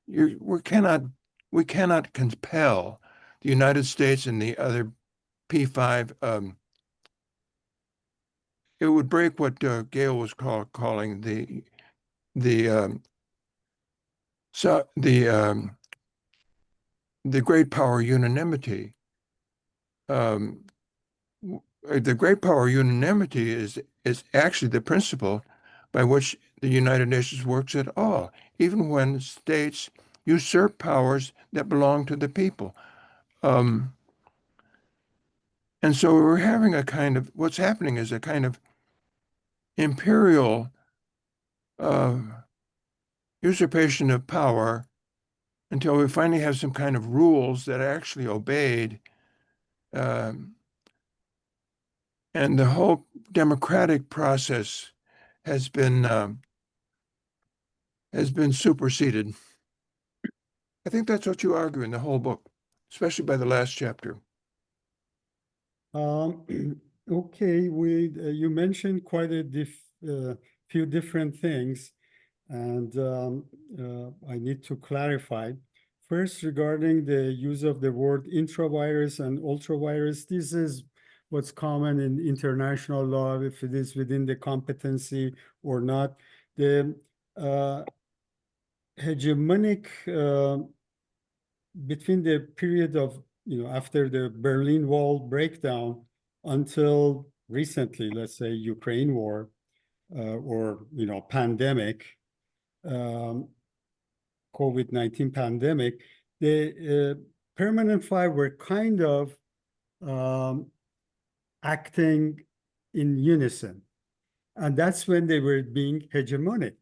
E: we cannot compel the United States and the other P5. It would break what Gail was calling the great power unanimity. The great power unanimity is actually the principle by which the United Nations works at all, even when states usurp powers that belong to the people. And so we're having what's happening is a kind of imperial usurpation of power until we finally have some kind of rules that are actually obeyed. And the whole democratic process has been superseded. I think that's what you argue in the whole book, especially by the last chapter.
B: Okay, you mentioned quite a few different things, and I need to clarify. First, regarding the use of the word intravirus and ultravirus, this is what's common in international law, if it is within the competency or not. The hegemonic between the period of, after the Berlin Wall breakdown until recently, let's say Ukraine war or, pandemic, COVID-19 pandemic, the permanent five were kind of acting in unison. And that's when they were being hegemonic.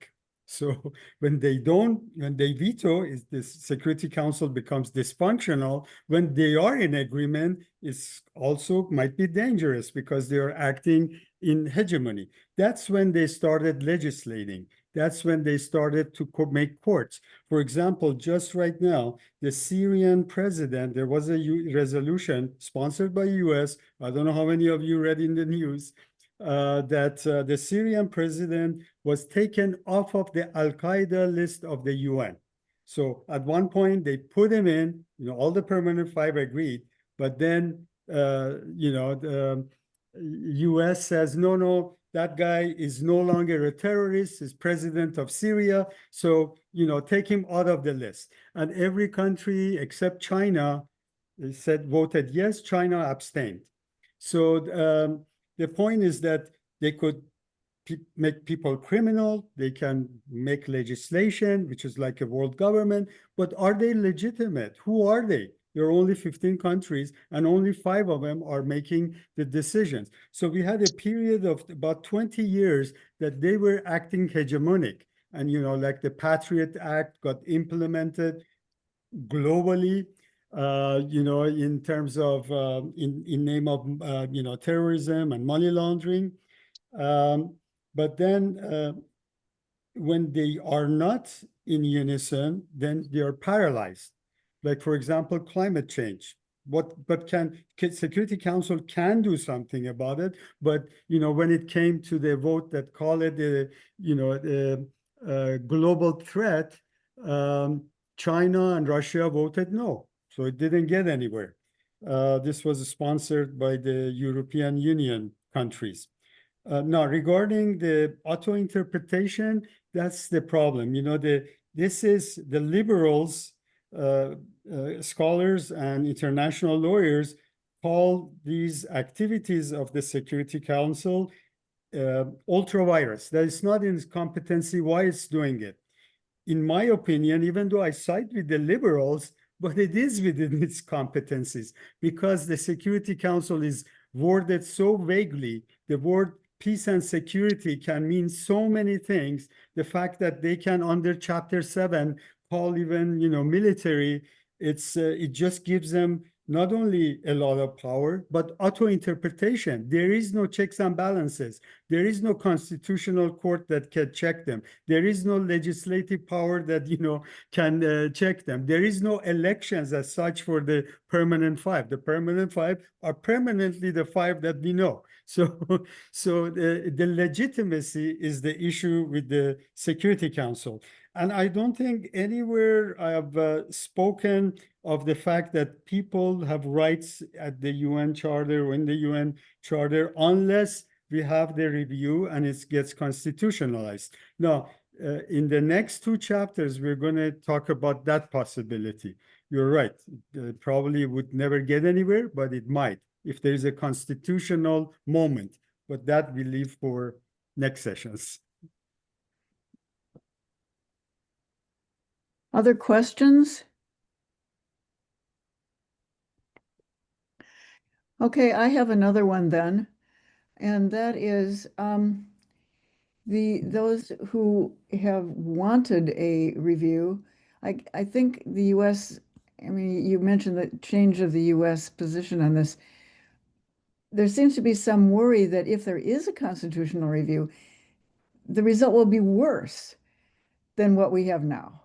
B: So when they veto, the Security Council becomes dysfunctional. When they are in agreement, it's also might be dangerous because they are acting in hegemony. That's when they started legislating. That's when they started to make courts. For example, just right now, the Syrian president, there was a resolution sponsored by US. I don't know how many of you read in the news, that the Syrian president was taken off of the Al-Qaeda list of the UN. So at one point they put him in, all the permanent five agreed, but then, the US says, no, that guy is no longer a terrorist, he's president of Syria. So, take him out of the list. And every country except China voted yes, China abstained. So the point is that they could make people criminal, they can make legislation, which is like a world government, but are they legitimate? Who are they? There are only 15 countries and only 5 of them are making the decisions. So we had a period of about 20 years that they were acting hegemonic. And, like the Patriot Act got implemented globally, in terms of in name of terrorism and money laundering, but then when they are not in unison, then they are paralyzed. Like, for example, climate change. But can Security Council can do something about it? But when it came to the vote that call it a global threat, China and Russia voted no, so it didn't get anywhere. This was sponsored by the European Union countries. Now, regarding the auto interpretation, that's the problem. This is the liberals, scholars and international lawyers call these activities of the Security Council ultra-virus. That is not in its competency. Why it's doing it? in my opinion, even though I side with the liberals, but it is within its competencies because the Security Council is worded so vaguely. The word peace and security can mean so many things. The fact that they can, under Chapter 7, call even, military, it just gives them not only a lot of power, but auto-interpretation. There is no checks and balances. There is no constitutional court that can check them. There is no legislative power that, can check them. There is no elections as such for the permanent five. The permanent five are permanently the five that we know. So the legitimacy is the issue with the Security Council. And I don't think anywhere I have spoken of the fact that people have rights at the UN Charter or in the UN Charter unless we have the review and it gets constitutionalized. Now, in the next two chapters, we're going to talk about that possibility. You're right. It probably would never get anywhere, but it might if there's a constitutional moment. But that we leave for next sessions.
A: Other questions? Okay, I have another one then, and that is those who have wanted a review. I think the U.S. I mean, you mentioned the change of the U.S. position on this. There seems to be some worry that if there is a constitutional review, the result will be worse than what we have now.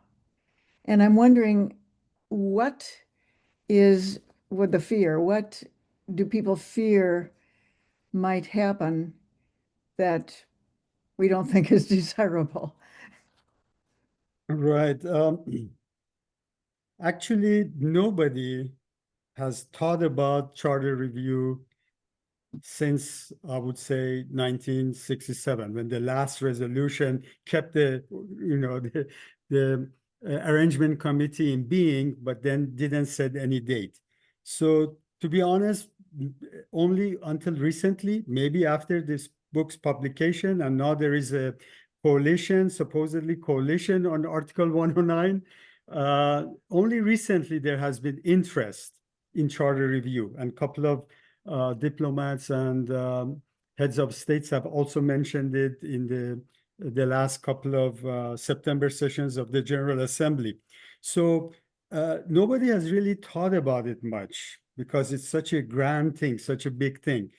A: And I'm wondering, what is with the fear? What do people fear might happen that we don't think is desirable?
B: Right. Actually, nobody has thought about charter review since, I would say, 1967, when the last resolution kept the arrangement committee in being, but then didn't set any date. So to be honest, only until recently, maybe after this book's publication, and now there is a coalition, supposedly coalition on Article 109. Only recently there has been interest in charter review, and a couple of diplomats and heads of states have also mentioned it in the last couple of September sessions of the General Assembly. So nobody has really thought about it much because it's such a grand thing, such a big thing.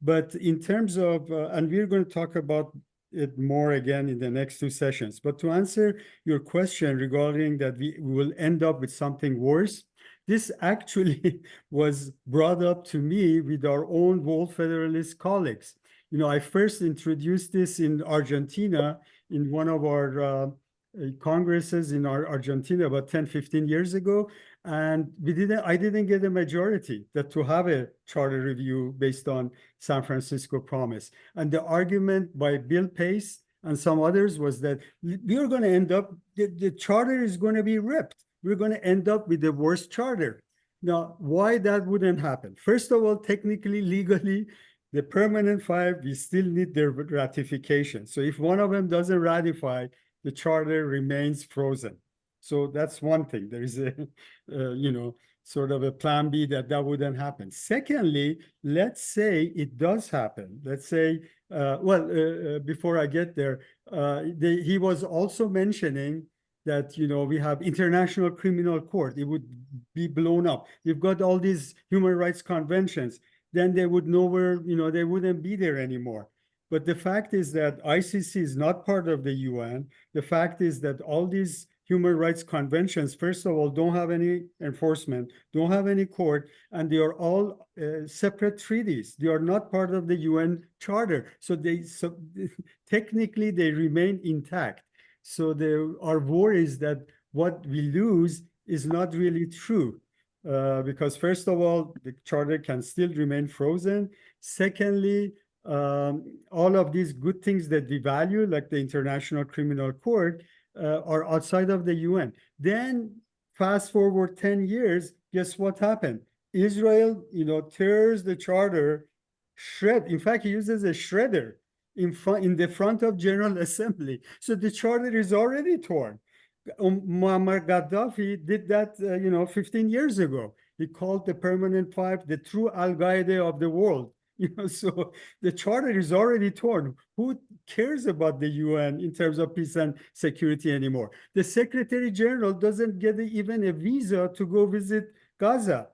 B: But in terms of, and we're going to talk about it more again in the next two sessions. But to answer your question regarding that we will end up with something worse, this actually was brought up to me with our own World Federalist colleagues. I first introduced this in Argentina in one of our congresses in Argentina about 10, 15 years ago. And I didn't get a majority to have a charter review based on San Francisco Promise. And the argument by Bill Pace and some others was that we are going to end up, the charter is going to be ripped. We're going to end up with the worst charter. Now, why that wouldn't happen? First of all, technically, legally, the permanent five, we still need their ratification. So if one of them doesn't ratify, the charter remains frozen. So that's one thing. There is a, sort of a plan B that wouldn't happen. Secondly, let's say it does happen. Let's say, before I get there, he was also mentioning that, we have International Criminal Court. It would be blown up. We've got all these human rights conventions. Then they would nowhere, they wouldn't be there anymore. But the fact is that ICC is not part of the UN. The fact is that all these human rights conventions, first of all, don't have any enforcement, don't have any court, and they are all separate treaties. They are not part of the UN Charter. So technically they remain intact. So our worry is that what we lose is not really true. Because first of all, the charter can still remain frozen. Secondly, all of these good things that we value, like the International Criminal Court, are outside of the UN. Then fast forward 10 years, guess what happened? Israel, tears the charter, in fact, he uses a shredder in the front of General Assembly. So the charter is already torn. Muammar Gaddafi did that, 15 years ago. He called the permanent five the true Al-Qaeda of the world. So the charter is already torn. Who cares about the UN in terms of peace and security anymore? The Secretary General doesn't get even a visa to go visit Gaza.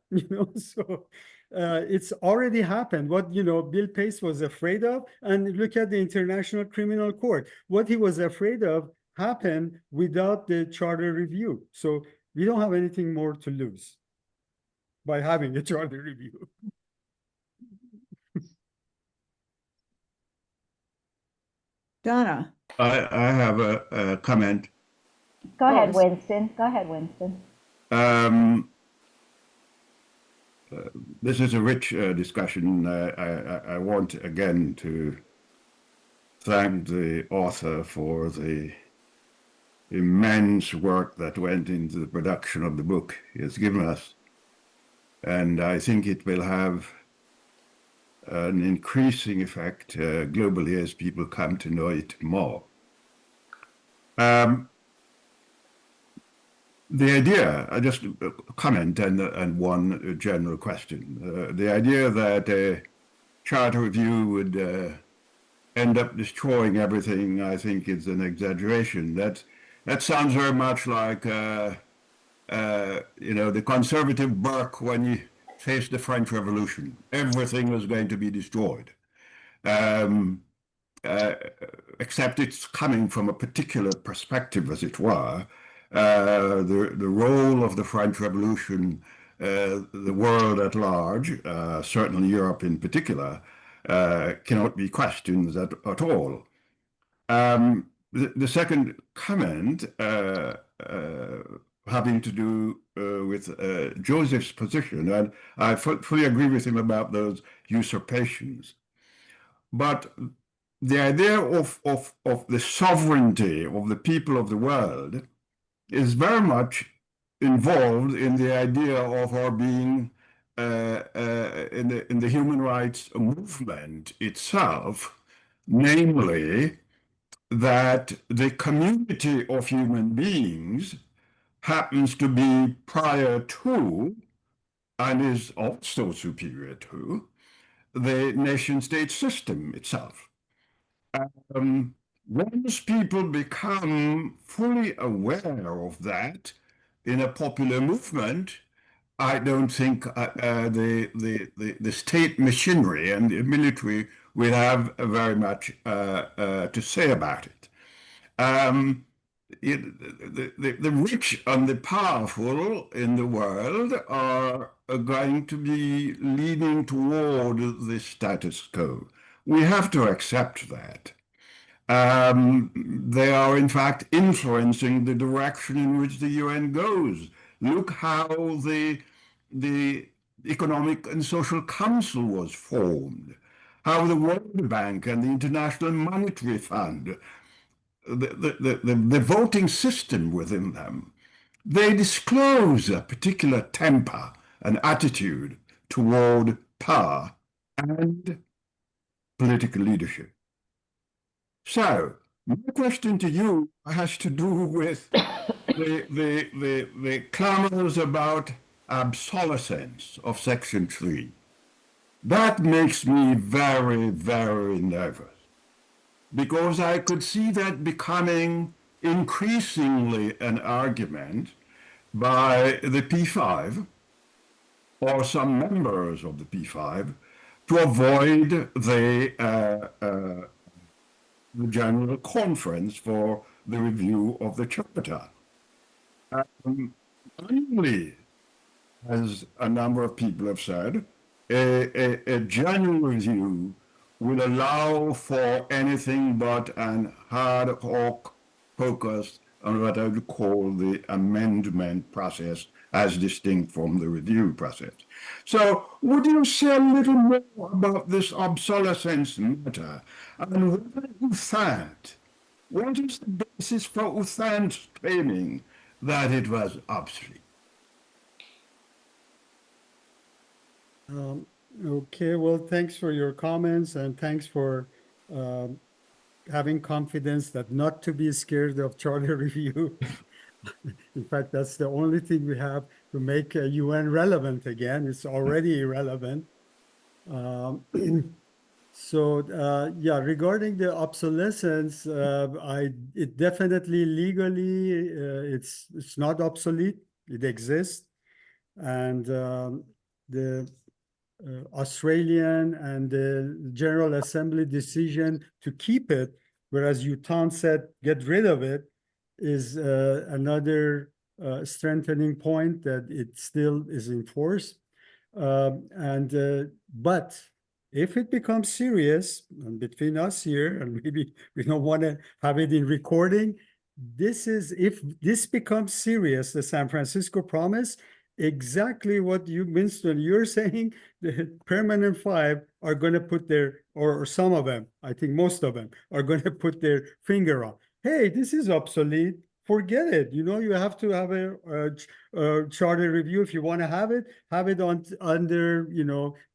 B: So it's already happened. What Bill Pace was afraid of, and look at the International Criminal Court. What he was afraid of happened without the charter review. So we don't have anything more to lose by having a charter review.
A: Donna,
E: I have a comment.
F: Go ahead,
A: yes.
F: Winston. Go ahead, Winston.
E: This is a rich discussion. I want again to thank the author for the immense work that went into the production of the book he has given us. And I think it will have an increasing effect globally as people come to know it more. The idea, just a comment and one general question. The idea that a charter review would end up destroying everything, I think, is an exaggeration. That sounds very much like the conservative Burke when he faced the French Revolution. Everything was going to be destroyed. Except it's coming from a particular perspective, as it were. The role of the French Revolution, the world at large, certainly Europe in particular, cannot be questioned at all. The second comment having to do with Joseph's position, and I fully agree with him about those usurpations. But the idea of the sovereignty of the people of the world is very much involved in the idea of our being in the human rights movement itself, namely that the community of human beings happens to be prior to and is also superior to the nation-state system itself. Once people become fully aware of that in a popular movement, I don't think the state machinery and the military will have very much to say about it. The rich and the powerful in the world are going to be leaning toward the status quo. We have to accept that. They are in fact influencing the direction in which the UN goes. Look how the Economic and Social Council was formed, how the World Bank and the International Monetary Fund, the voting system within them, they disclose a particular temper and attitude toward power and political leadership. So, my question to you has to do with the clamors about obsolescence of Section 3. That makes me very, very nervous, because I could see that becoming increasingly an argument by the P5 or some members of the P5 to avoid the General Conference for the review of the Charter. Only, as a number of people have said, a general review will allow for anything but an ad hoc focus on what I would call the amendment process as distinct from the review process. So would you say a little more about this obsolescence matter? And what is the basis for Uthant's claiming that it was obsolete?
B: Okay, well, thanks for your comments and thanks for having confidence that not to be scared of charter review. In fact, that's the only thing we have to make UN relevant again. It's already irrelevant. Yeah, regarding the obsolescence, it definitely legally it's not obsolete. It exists, and the Australian and the General Assembly decision to keep it, whereas Utah said get rid of it, is another strengthening point that it still is in force. But if it becomes serious, and between us here, and maybe we don't want to have it in recording, if this becomes serious, the San Francisco Promise, exactly what Winston, you're saying, the permanent five are going to put or some of them, I think most of them, are going to put their finger on. Hey, this is obsolete. Forget it. You have to have a charter review if you want to have it under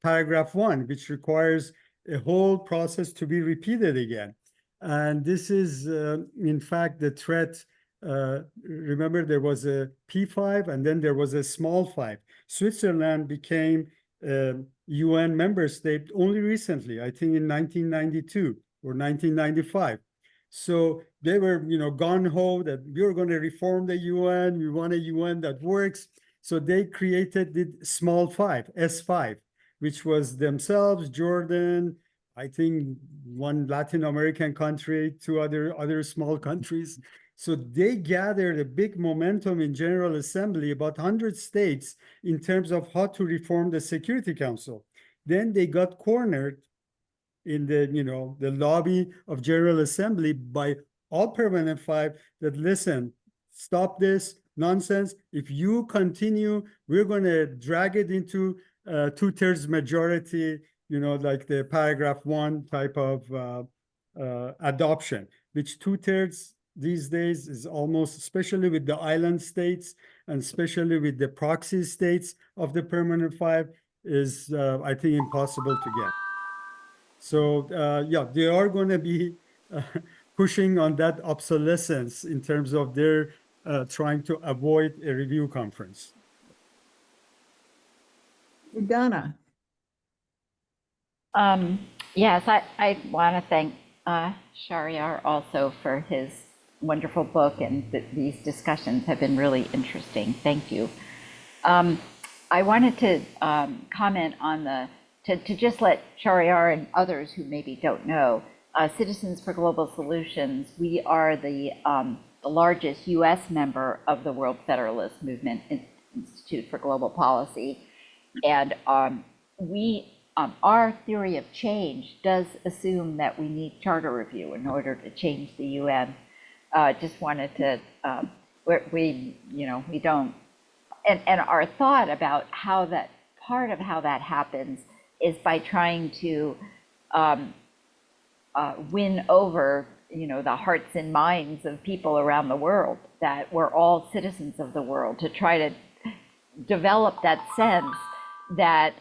B: paragraph 1, which requires a whole process to be repeated again. And this is in fact the threat. Remember, there was a P5 and then there was a small 5. Switzerland became a UN member state only recently, I think in 1992 or 1995. So they were, gung-ho that we were going to reform the UN. We want a UN that works. So they created the small 5, S5, which was themselves, Jordan, I think one Latin American country, 2 other small countries. So they gathered a big momentum in General Assembly, about 100 states, in terms of how to reform the Security Council. Then they got cornered in the lobby of General Assembly by all permanent 5 that, listen, stop this nonsense. If you continue, we're going to drag it into 2/3 majority, like the paragraph 1 type of adoption, which 2/3 these days is almost, especially with the island states and especially with the proxy states of the permanent 5, is I think impossible to get. So yeah, they are going to be pushing on that obsolescence in terms of their trying to avoid a review conference.
A: Donna.
F: Yes, I want to thank Shahryar also for his wonderful book, and these discussions have been really interesting. Thank you. I wanted to comment on to just let Shahryar and others who maybe don't know, Citizens for Global Solutions, we are the largest U.S. member of the World Federalist Movement Institute for Global Policy. And our theory of change does assume that we need charter review in order to change the UN. Just wanted to, we don't, and our thought about how that, part of how that happens is by trying to win over, the hearts and minds of people around the world, that we're all citizens of the world, to try to develop that sense that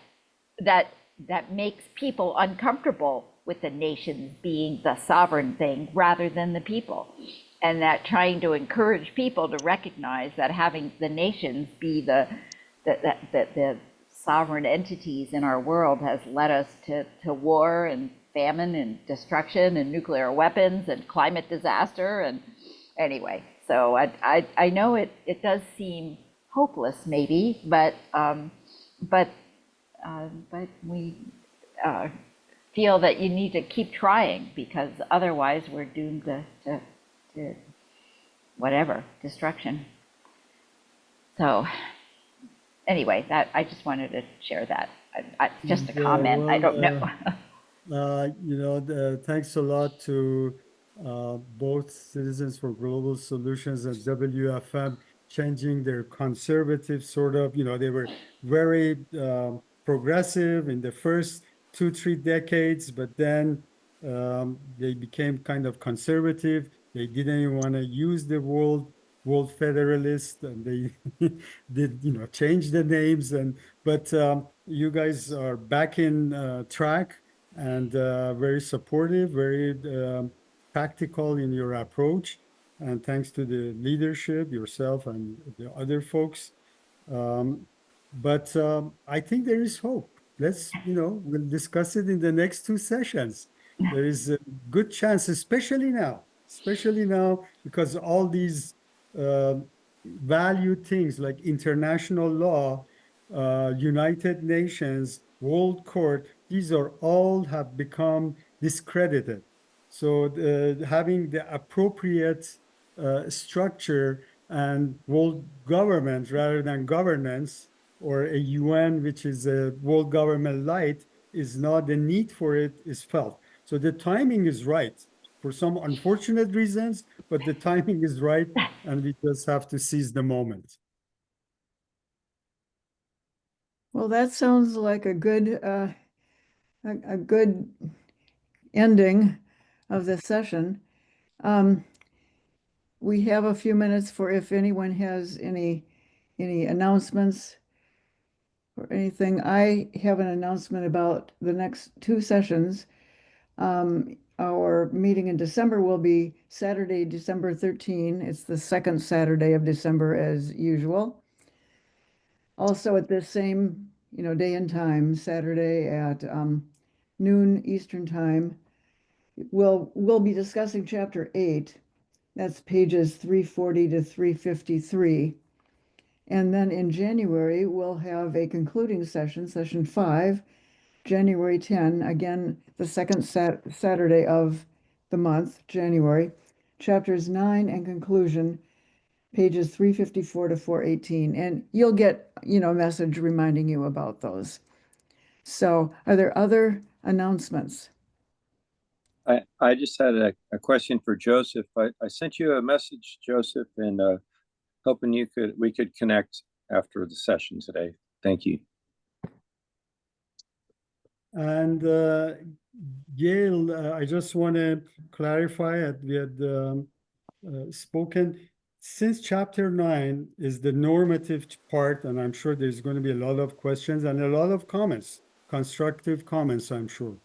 F: makes people uncomfortable with the nations being the sovereign thing rather than the people. And that trying to encourage people to recognize that having the nations be the sovereign entities in our world has led us to war and famine and destruction and nuclear weapons and climate disaster. And anyway, so I know it does seem hopeless maybe, but we feel that you need to keep trying, because otherwise we're doomed to whatever, destruction. So anyway, that I just wanted to share that. Just a comment.
B: Well,
F: I don't know.
B: Thanks a lot to both Citizens for Global Solutions and WFM changing their conservative sort of, they were very progressive in the first 2-3 decades, but then they became kind of conservative. They didn't even want to use the World Federalist, and they did, change the names. But you guys are back in track and very supportive, very practical in your approach. and thanks to the leadership, yourself and the other folks. But I think there is hope. We'll discuss it in the next two sessions. There is a good chance, especially now, because all these value things like international law, United Nations, World Court, these are all have become discredited. So having the appropriate structure and world government rather than governance, or a UN, which is a world government light, is not the need for it is felt. So the timing is right for some unfortunate reasons, but the timing is right, and we just have to seize the moment.
A: Well, that sounds like a good ending of this session. We have a few minutes for if anyone has any announcements or anything. I have an announcement about the next two sessions. Our meeting in December will be Saturday, December 13. It's the second Saturday of December as usual. Also at this same, day and time, Saturday at noon Eastern time, we'll be discussing Chapter 8. That's pages 340 to 353. And then in January, we'll have a concluding session, session 5, January 10, again, the second Saturday of the month, January, chapters 9 and conclusion, pages 354 to 418. And you'll get, a message reminding you about those. So are there other announcements?
G: I just had a question for Joseph. I sent you a message, Joseph, and hoping we could connect after the session today. Thank you.
B: And Gail, I just want to clarify that we had spoken, since chapter 9 is the normative part, and I'm sure there's going to be a lot of questions and a lot of comments, constructive comments, I'm sure.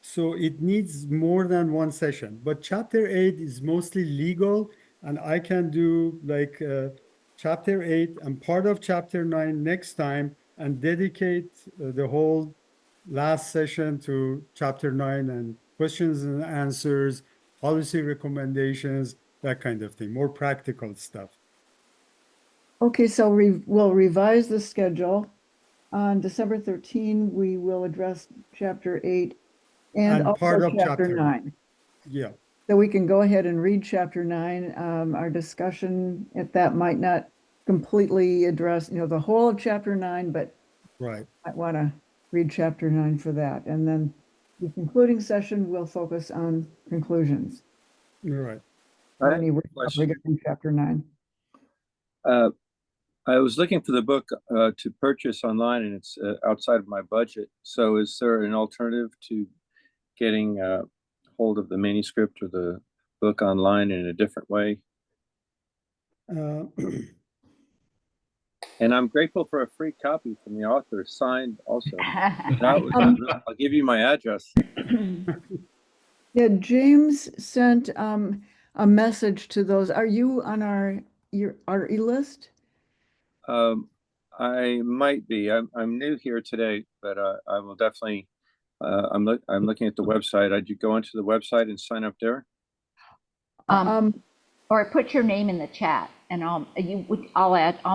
B: So it needs more than one session, but chapter 8 is mostly legal, and I can do like chapter 8 and part of chapter 9 next time and dedicate the whole last session to chapter 9 and questions and answers, policy recommendations, that kind of thing, more practical stuff.
A: Okay, so we'll revise the schedule. On December 13, we will address chapter 8 and also
B: part of
A: chapter 9.
B: Yeah.
A: So we can go ahead and read chapter 9. Our discussion at that might not completely address, the whole of chapter 9, but
B: Right.
A: I want to read chapter 9 for that. And then the concluding session will focus on conclusions.
B: Right.
A: Any regarding chapter 9.
G: I was looking for the book to purchase online, and it's outside of my budget. So is there an alternative to getting hold of the manuscript or the book online in a different way? And I'm grateful for a free copy from the author, signed also. I'll give you my address.
A: Yeah, James sent a message to those. Are you on our e-list?
G: I might be. I'm new here today, but I will definitely. I'm looking at the website. Did you go onto the website and sign up there?
F: Or put your name in the chat, and I'll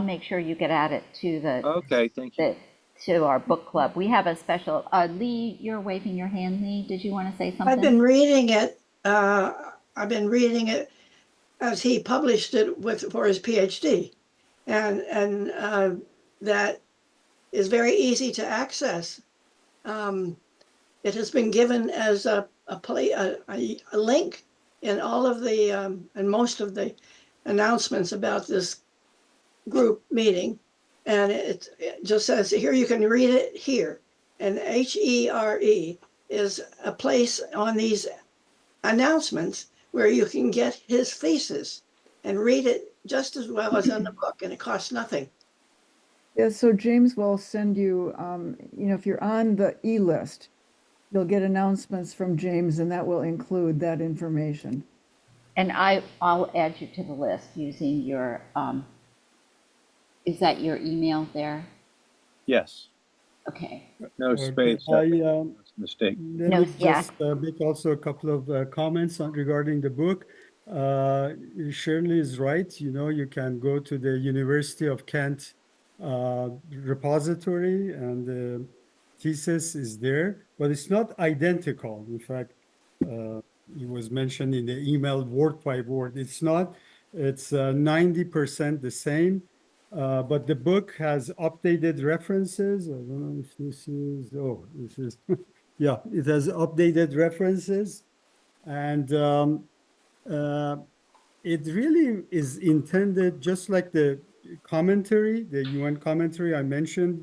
F: make sure you get added to the.
G: Okay, thank you.
F: To our book club. We have a special. Lee, you're waving your hand. Lee, did you want to say something?
H: I've been reading it. I've been reading it as he published it for his PhD, and that is very easy to access. It has been given as a link in all of the and most of the announcements about this group meeting, and it just says here you can read it here, and HERE is a place on these announcements where you can get his thesis and read it just as well as in the book, and it costs nothing.
A: Yeah, so James will send you, if you're on the e-list, you'll get announcements from James, and that will include that information.
F: And I'll add you to the list using your, is that your email there?
G: Yes,
F: Okay.
G: no
B: Okay,
G: space. That's a mistake.
B: let
F: No,
B: me
F: yeah.
B: just make also a couple of comments regarding the book. Shirley is right. You know, you can go to the University of Kent repository and the thesis is there, but it's not identical. In fact, it was mentioned in the email word by word. It's not. It's 90% the same. But the book has updated references. I don't know if this is, oh, this is, yeah, it has updated references. And it really is intended just like the commentary, the UN commentary I mentioned,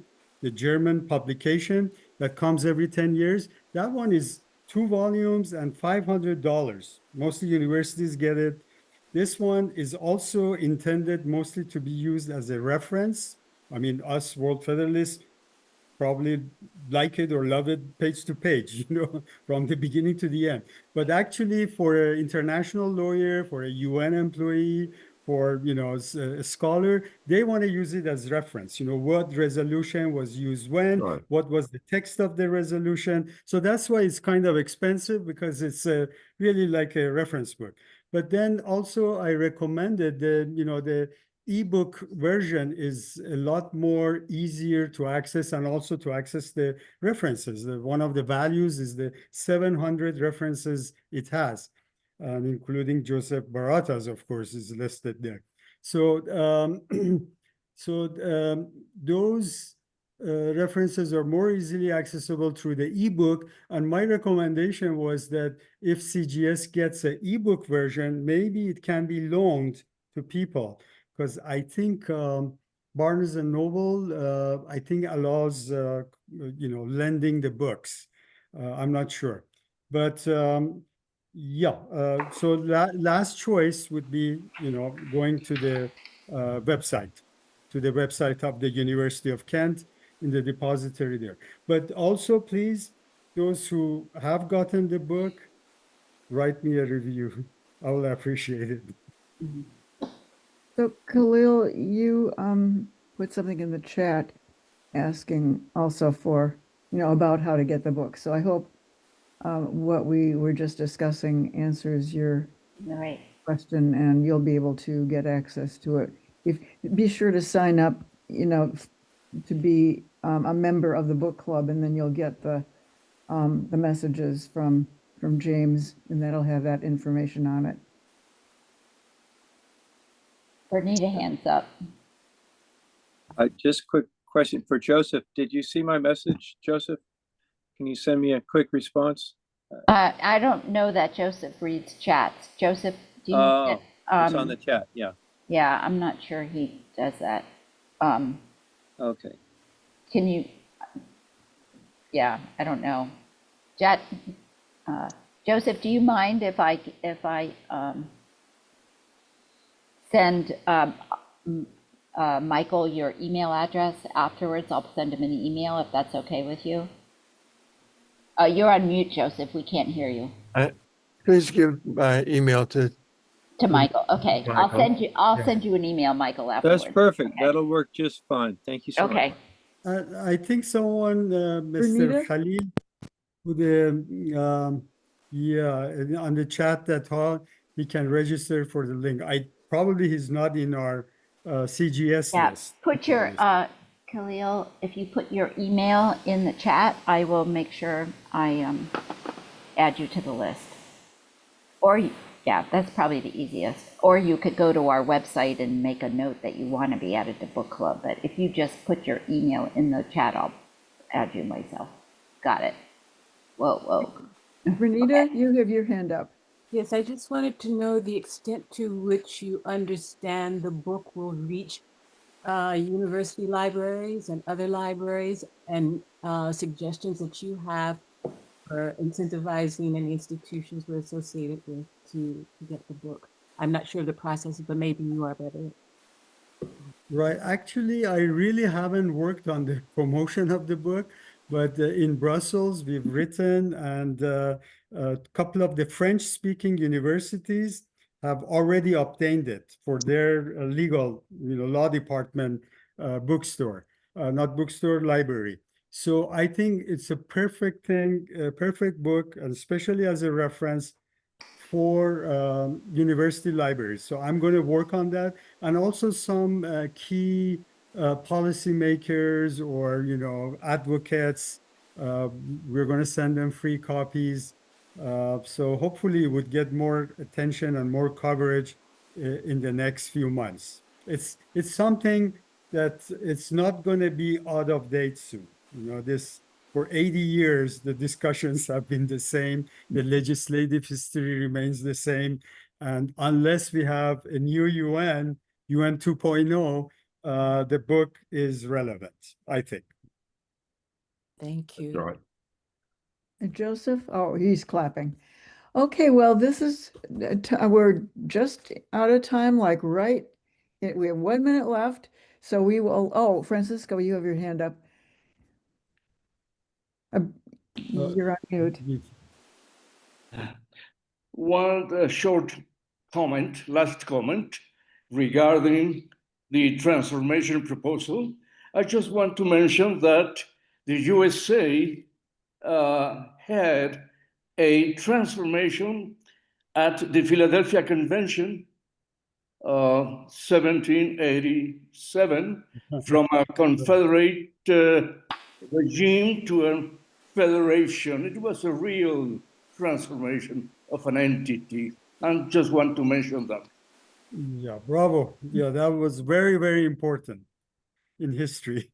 B: the German publication that comes every 10 years. That one is 2 volumes and $500. Mostly universities get it. This one is also intended mostly to be used as a reference. I mean, us World Federalists probably like it or love it page to page, you know, from the beginning to the end. But actually for an international lawyer, for a UN employee, for, you know, a scholar, they want to use it as reference, you know, what resolution was used when,
E: Right.
B: what was the text of the resolution. So that's why it's kind of expensive, because it's really like a reference book. But then also I recommended the, you know, the ebook version is a lot more easier to access and also to access the references. One of the values is the 700 references it has, and including Joseph Baratta's, of course, is listed there. So, those references are more easily accessible through the ebook. And my recommendation was that if CGS gets an ebook version, maybe it can be loaned to people, because I think Barnes and Noble, I think allows, you know, lending the books. I'm not sure, but yeah. So last choice would be, you know, going to the website, to the website of the University of Kent in the depository there. But also, please, those who have gotten the book, write me a review. I will appreciate it.
A: So Khalil, you put something in the chat asking also for, you know, about how to get the book. So I hope what we were just discussing answers your
F: Right.
A: question, and you'll be able to get access to it. Be sure to sign up, you know, to be a member of the book club, and then you'll get the messages from James, and that'll have that information on it.
F: Bernita, hands up.
G: Just quick question for Joseph. Did you see my message, Joseph? Can you send me a quick response?
F: I don't know that Joseph reads chats. Joseph, do you?
G: Oh, it's on the chat. Yeah.
F: Yeah, I'm not sure he does that.
G: Okay.
F: Can you? Yeah, I don't know. Joseph, do you mind if I send Michael your email address afterwards? I'll send him an email if that's okay with you. You're on mute, Joseph. We can't hear you.
E: Please give my email to
F: Michael. Okay,
E: Michael.
F: I'll send you an email, Michael, afterwards.
G: That's perfect.
F: Okay.
G: That'll work just fine. Thank you so much.
F: Okay.
B: I think someone, Mr.
A: Bernita?
B: Khalil, put yeah, on the chat that how he can register for the link. Probably he's not in our CGS
F: Yeah,
B: list.
F: put your, Khalil, if you put your email in the chat, I will make sure I add you to the list. Or, yeah, that's probably the easiest. Or you could go to our website and make a note that you want to be added to book club. But if you just put your email in the chat, I'll add you myself. Got it. Whoa.
A: Bernita, you have your hand up.
C: Yes, I just wanted to know the extent to which you understand the book will reach university libraries and other libraries, and suggestions that you have for incentivizing any institutions we're associated with to get the book. I'm not sure of the process, but maybe you are better.
B: Right. Actually, I really haven't worked on the promotion of the book, but in Brussels, we've written, and a couple of the French-speaking universities have already obtained it for their legal, law department bookstore, not bookstore, library. So I think it's a perfect thing, a perfect book, and especially as a reference for university libraries. So I'm going to work on that, and also some key policymakers or advocates. We're going to send them free copies. So hopefully it would get more attention and more coverage in the next few months. It's something that it's not going to be out of date soon. This for 80 years, the discussions have been the same. The legislative history remains the same. And unless we have a new UN 2.0, the book is relevant, I think.
C: Thank you.
D: Right.
A: And Joseph, oh, he's clapping. Okay, well, this is, we're just out of time, like we have 1 minute left. So we will, oh, Francisco, you have your hand up. You're on mute.
D: One short comment, last comment regarding the transformation proposal. I just want to mention that the USA had a transformation at the Philadelphia Convention 1787 from a confederate regime to a federation. It was a real transformation of an entity. And just want to mention that.
B: Yeah, bravo. Yeah, that was very, very important in history.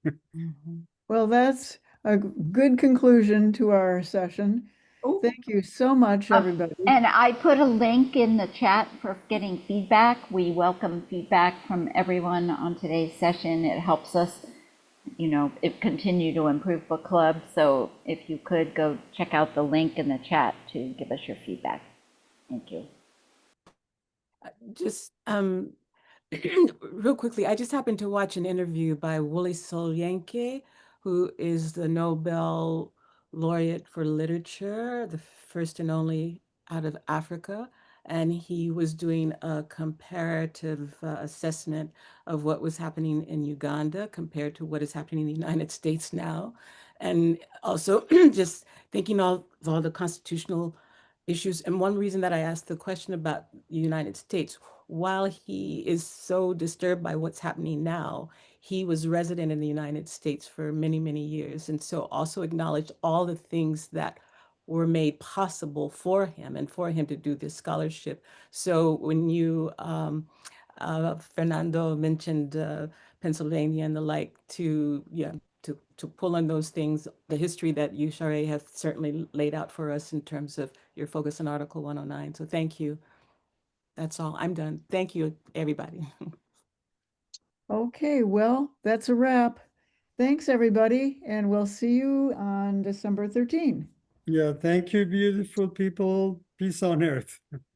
A: Well, that's a good conclusion to our session.
F: Oh.
A: Thank you so much, everybody.
F: And I put a link in the chat for getting feedback. We welcome feedback from everyone on today's session. It helps us, continue to improve book club. So if you could go check out the link in the chat to give us your feedback. Thank you.
C: Just real quickly, I just happened to watch an interview by Wole Soyinka, who is the Nobel laureate for literature, the first and only out of Africa. And he was doing a comparative assessment of what was happening in Uganda compared to what is happening in the United States now. And also just thinking of all the constitutional issues. And one reason that I asked the question about the United States, while he is so disturbed by what's happening now, he was resident in the United States for many, many years. And so also acknowledged all the things that were made possible for him and for him to do this scholarship. So when you, Fernando mentioned Pennsylvania and the like, to pull on those things, the history that you, Share, have certainly laid out for us in terms of your focus on Article 109. So thank you. That's all. I'm done. Thank you, everybody.
A: Okay, well, that's a wrap. Thanks, everybody, and we'll see you on December 13.
B: Yeah, thank you, beautiful people. Peace on earth.